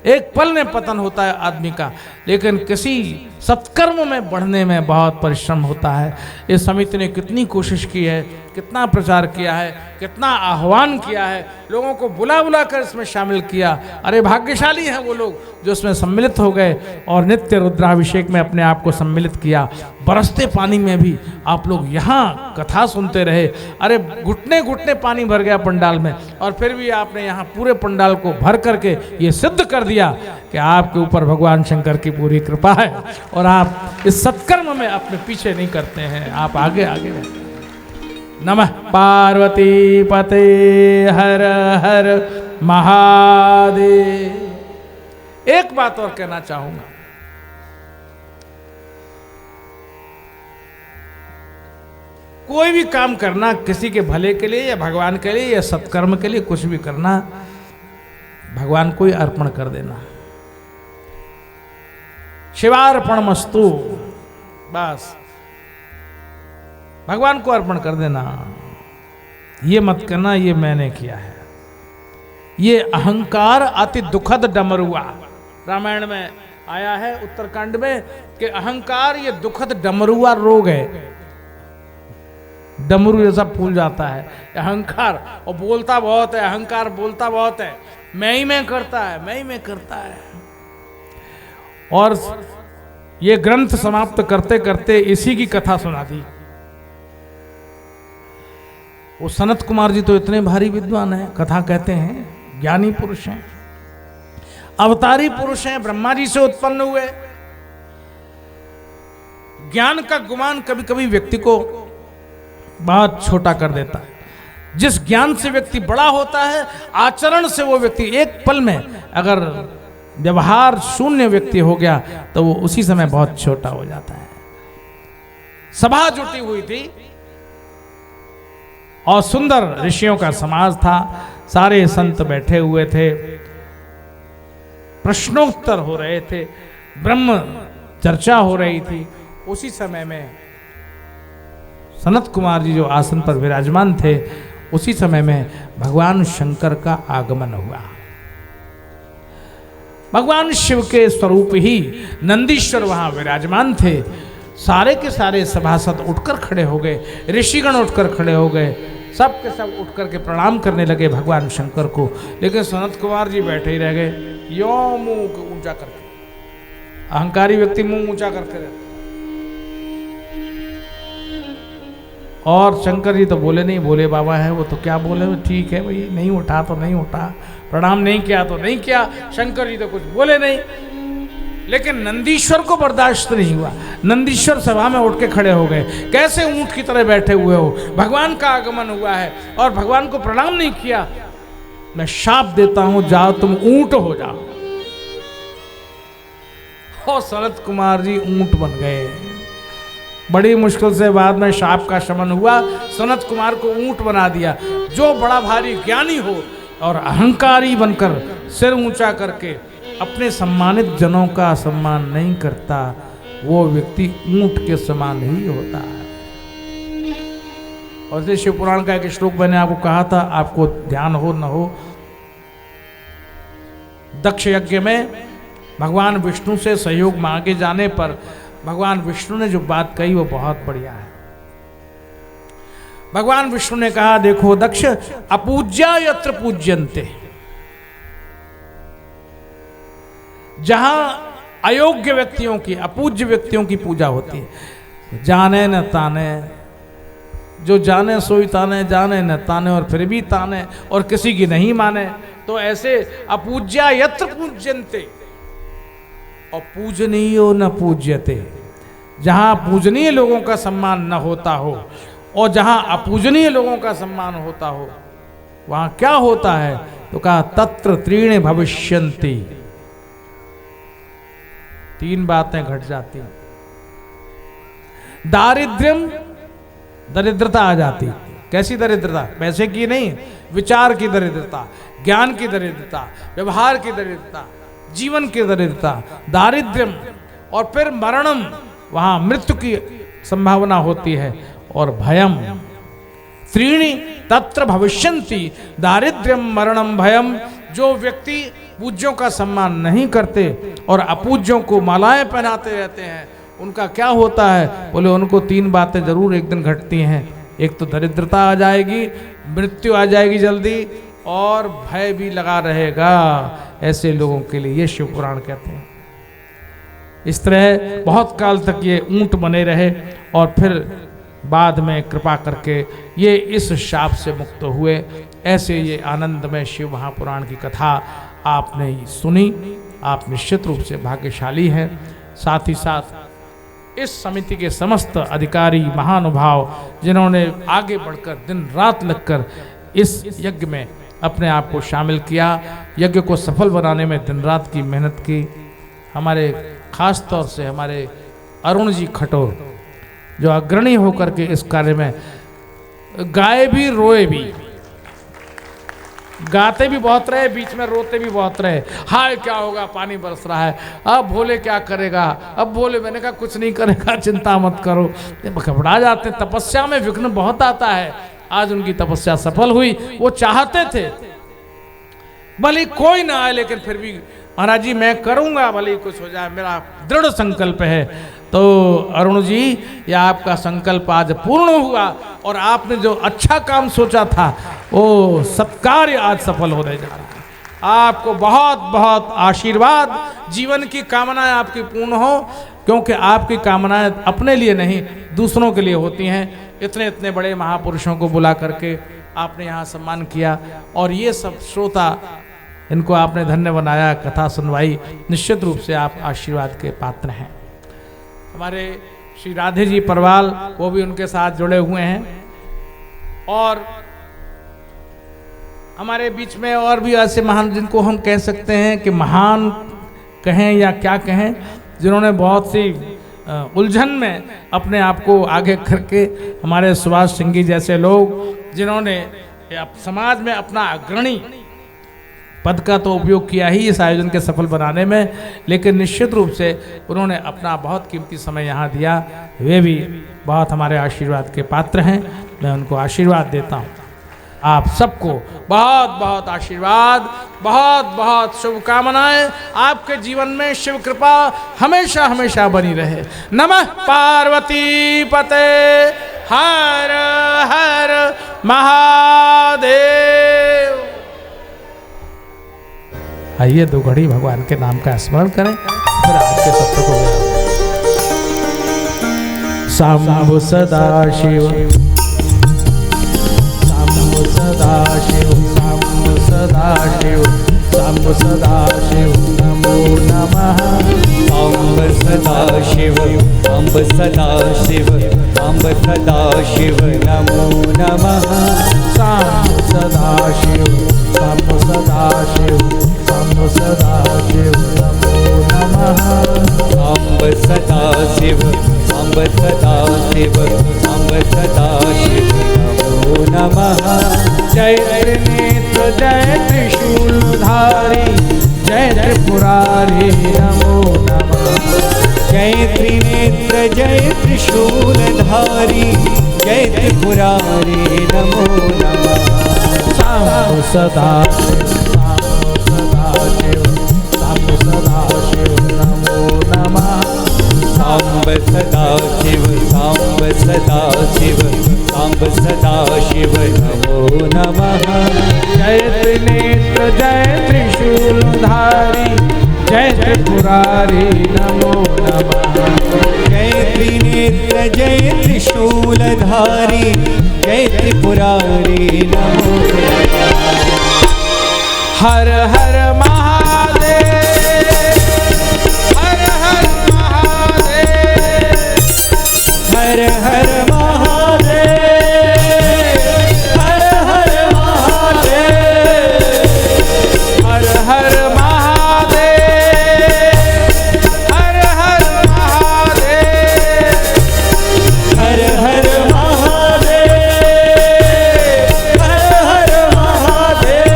एक पल में पतन होता है आदमी का, लेकिन किसी सत्कर्म में बढ़ने में बहुत परिश्रम होता है। इस समिति ने कितनी कोशिश की है, कितना प्रचार किया है, कितना आह्वान किया है, लोगों को बुला बुला कर इसमें शामिल किया। अरे भाग्यशाली हैं वो लोग जो इसमें सम्मिलित हो गए और नित्य रुद्राभिषेक में अपने आप को सम्मिलित किया। बरसते पानी में भी आप लोग यहाँ कथा सुनते रहे। अरे घुटने घुटने पानी भर गया पंडाल में, और फिर भी आपने यहाँ पूरे पंडाल को भर करके ये सिद्ध कर दिया कि आपके ऊपर भगवान शंकर की पूरी कृपा है और आप इस सत्कर्म में अपने पीछे नहीं करते हैं, आप आगे आगे रहते हैं। नमः पार्वती पते हर हर महादेव। एक बात और कहना चाहूंगा, कोई भी काम करना किसी के भले के लिए या भगवान के लिए या सत्कर्म के लिए, कुछ भी करना भगवान को ही अर्पण कर देना। शिवार्पणमस्तु, बस भगवान को अर्पण कर देना। ये मत करना ये मैंने किया है। ये अहंकार अति दुखद डमरुआ, रामायण में आया है उत्तरकांड में कि अहंकार ये दुखद डमरुआ रोग है। डमरू जैसा फूल जाता है अहंकार, और बोलता बहुत है अहंकार, बोलता बहुत है, मैं ही मैं करता है, मैं ही मैं करता है। और ये ग्रंथ समाप्त करते करते इसी की कथा सुना दी। वो सनत कुमार जी तो इतने भारी विद्वान हैं, कथा कहते हैं, ज्ञानी पुरुष हैं, अवतारी पुरुष हैं, ब्रह्मा जी से उत्पन्न हुए। ज्ञान का गुमान कभी कभी व्यक्ति को बहुत छोटा कर देता है। जिस ज्ञान से व्यक्ति बड़ा होता है, आचरण से वो व्यक्ति एक पल में अगर व्यवहार शून्य व्यक्ति हो गया तो वो उसी समय बहुत छोटा हो जाता है। सभा जुटी हुई थी और सुंदर ऋषियों का समाज था, सारे संत बैठे हुए थे, प्रश्नोत्तर हो रहे थे, ब्रह्म चर्चा हो रही थी। उसी समय में सनत कुमार जी जो आसन पर विराजमान थे, उसी समय में भगवान शंकर का आगमन हुआ। भगवान शिव के स्वरूप ही नंदीश्वर वहां विराजमान थे। सारे के सारे सभासद उठकर खड़े हो गए, ऋषिगण उठकर खड़े हो गए, सब के सब उठकर के प्रणाम करने लगे भगवान शंकर को। लेकिन सनत कुमार जी बैठे ही रह गए, यो मुंह ऊंचा करके। अहंकारी व्यक्ति मुंह ऊंचा करके रहता। और शंकर जी तो बोले नहीं, बोले बाबा है वो तो क्या बोले, ठीक है भाई, नहीं उठा तो नहीं उठा, प्रणाम नहीं किया तो नहीं किया। शंकर जी तो कुछ बोले नहीं। लेकिन नंदीश्वर को बर्दाश्त नहीं हुआ। नंदीश्वर सभा में उठ के खड़े हो गए। कैसे ऊंट की तरह बैठे हुए हो, भगवान का आगमन हुआ है और भगवान को प्रणाम नहीं किया, मैं शाप देता हूं, जाओ तुम ऊंट हो जाओ। और सनत कुमार जी ऊंट बन गए। बड़ी मुश्किल से बाद में शाप का शमन हुआ, सनत कुमार को ऊंट बना दिया। जो बड़ा भारी ज्ञानी हो और अहंकारी बनकर सिर ऊंचा करके अपने सम्मानित जनों का सम्मान नहीं करता, वो व्यक्ति ऊंट के समान ही होता है। और इसे शिव पुराण का एक श्लोक मैंने आपको कहा था, आपको ध्यान हो न हो। दक्ष यज्ञ में भगवान विष्णु से सहयोग मांगे जाने पर भगवान विष्णु ने जो बात कही वो बहुत बढ़िया है। भगवान विष्णु ने कहा, देखो दक्ष, अपूज्या यत्र पूज्यन्ते, जहां अयोग्य व्यक्तियों की, अपूज्य व्यक्तियों की पूजा होती है, जाने न ताने, जो जाने सोई ताने, जाने न ताने और फिर भी ताने और किसी की नहीं माने, तो ऐसे अपूज्या यत्र पूज्यन्ते और पूजनीयो न पूज्यते, जहां पूजनीय लोगों का सम्मान न होता हो और जहां अपूजनीय लोगों का सम्मान होता हो, वहां क्या होता है? तो कहा तत्र त्रीणि भविष्यन्ति, तीन बातें घट जाती। दारिद्र्यम, दरिद्रता आ जाती। कैसी दरिद्रता? पैसे की नहीं, विचार की दरिद्रता, ज्ञान की दरिद्रता, व्यवहार की दरिद्रता, जीवन की दरिद्रता, दारिद्र्यम। और फिर मरणम, वहां मृत्यु की संभावना होती है। और भयम, त्रीणि तत्र भविष्यन्ति, दारिद्र्यम मरणम भयम। जो व्यक्ति पूज्यों का सम्मान नहीं करते और अपूज्यों को मालाएं पहनाते रहते हैं, उनका क्या होता है? बोले उनको तीन बातें जरूर एक दिन घटती हैं। एक तो दरिद्रता आ जाएगी, मृत्यु आ जाएगी जल्दी, और भय भी लगा रहेगा ऐसे लोगों के लिए। ये शिव पुराण कहते हैं। इस तरह बहुत काल तक ये ऊंट बने रहे और फिर बाद में कृपा करके ये इस शाप से मुक्त हुए। ऐसे ये आनंदमय शिव महापुराण की कथा आपने सुनी। आप निश्चित रूप से भाग्यशाली हैं। साथ ही साथ इस समिति के समस्त अधिकारी महानुभाव जिन्होंने आगे बढ़कर दिन रात लगकर इस यज्ञ में अपने आप को शामिल किया, यज्ञ को सफल बनाने में दिन रात की मेहनत की। हमारे खास तौर से हमारे अरुण जी खटोर जो अग्रणी होकर के इस कार्य में गाए भी रोए भी, गाते भी बहुत रहे, बीच में रोते भी बहुत रहे। हाय क्या होगा, पानी बरस रहा है, अब भोले क्या करेगा, अब भोले, मैंने कहा कुछ नहीं करेगा, चिंता मत करो। घबरा जाते, तपस्या में विघ्न बहुत आता है। आज उनकी तपस्या सफल हुई, वो चाहते थे भले कोई ना आए, लेकिन फिर भी महाराज जी मैं करूंगा, भले कुछ हो जाए, मेरा दृढ़ संकल्प है। तो अरुण जी, यह आपका संकल्प आज पूर्ण हुआ और आपने जो अच्छा काम सोचा था वो सत्कार्य आज सफल होने जा रहा है। आपको बहुत बहुत आशीर्वाद, जीवन की कामनाएं आपकी पूर्ण हो, क्योंकि आपकी कामनाएं अपने लिए नहीं दूसरों के लिए होती हैं। इतने इतने बड़े महापुरुषों को बुला करके आपने यहाँ सम्मान किया और ये सब श्रोता, इनको आपने धन्य बनाया, कथा सुनवाई। निश्चित रूप से आप आशीर्वाद के पात्र हैं। हमारे श्री राधे जी परवाल, वो भी उनके साथ जुड़े हुए हैं। और हमारे बीच में और भी ऐसे महान, जिनको हम कह सकते हैं कि महान कहें या क्या कहें, जिन्होंने बहुत सी उलझन में अपने आप को आगे करके, हमारे सुभाष सिंह जी जैसे लोग जिन्होंने समाज में अपना अग्रणी पद का तो उपयोग किया ही इस आयोजन के सफल बनाने में, लेकिन निश्चित रूप से उन्होंने अपना बहुत कीमती समय यहाँ दिया। वे भी बहुत हमारे आशीर्वाद के पात्र हैं। मैं उनको आशीर्वाद देता हूँ। आप सबको बहुत बहुत आशीर्वाद, बहुत बहुत शुभकामनाएं। आपके जीवन में शिव कृपा हमेशा हमेशा बनी रहे। नमः पार्वती पते हर हर महादेव। आइए 2 घड़ी भगवान के नाम का स्मरण करें, फिर आज के सत्र को शंभु सदा शिव, शंभु सदा शिव, शंभु सदा शिव, शंभु सदा शिव, नमो नमः। अम्ब सदा शिव, अम्ब सदा शिव, अम्ब सदा शिव, नमो नमः। शंभु सदा शिव, शंभु सदा शिव, शंभु सदा शिव, नमो नमः। अम्ब सदा शिव, अम्ब सदा शिव, अम्ब सदा शिव, नमो नमः। जय त्रिनेत्र जय त्रिशूलधारी, जय त्रिपुरारी, नमो नमः। जय त्रिनेत्र जय त्रिशूलधारी, जय त्रिपुरारी, नमो नमः। शंभु सदा शिव, शंभु सदा शिव, शंभु सदा शिव, नमो नमः। सांब सदा शिव, सांब सदा शिव, सांब सदा शिव, नमो नमः। जय त्रिनेत्र जय त्रिशूलधारी, जय त्रिपुरारी, नमो नमः। जय त्रिनेत्र जय त्रिशूलधारी, जय त्रिपुरारी, नमो नमः। हर हर महादेव, हर हर महादेव, हर हर महादेव, हर हर महादेव, हर हर महादेव, हर हर महादेव, हर हर महादेव, हर हर महादेव,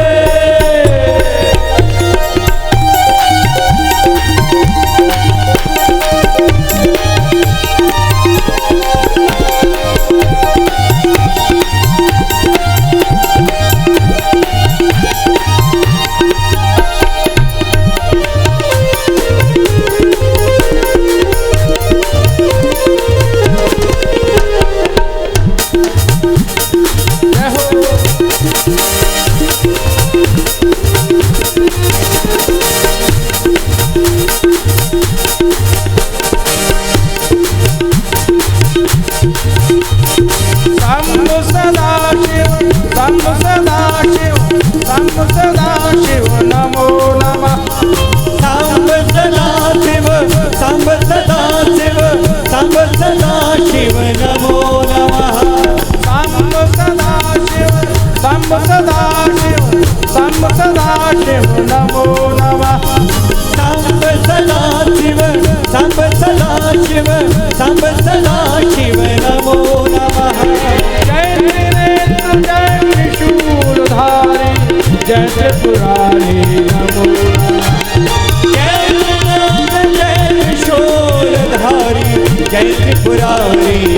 शिव नमो नमः। सांब सदा शिव, सांब सदा शिव, सांब सदा शिव नमो नमः। जय त्रिनेत्र जय त्रिशूलधारी जय त्रिपुरारी नमो नमः। जय त्रिनेत्र जय त्रिशूलधारी जय त्रिपुरारी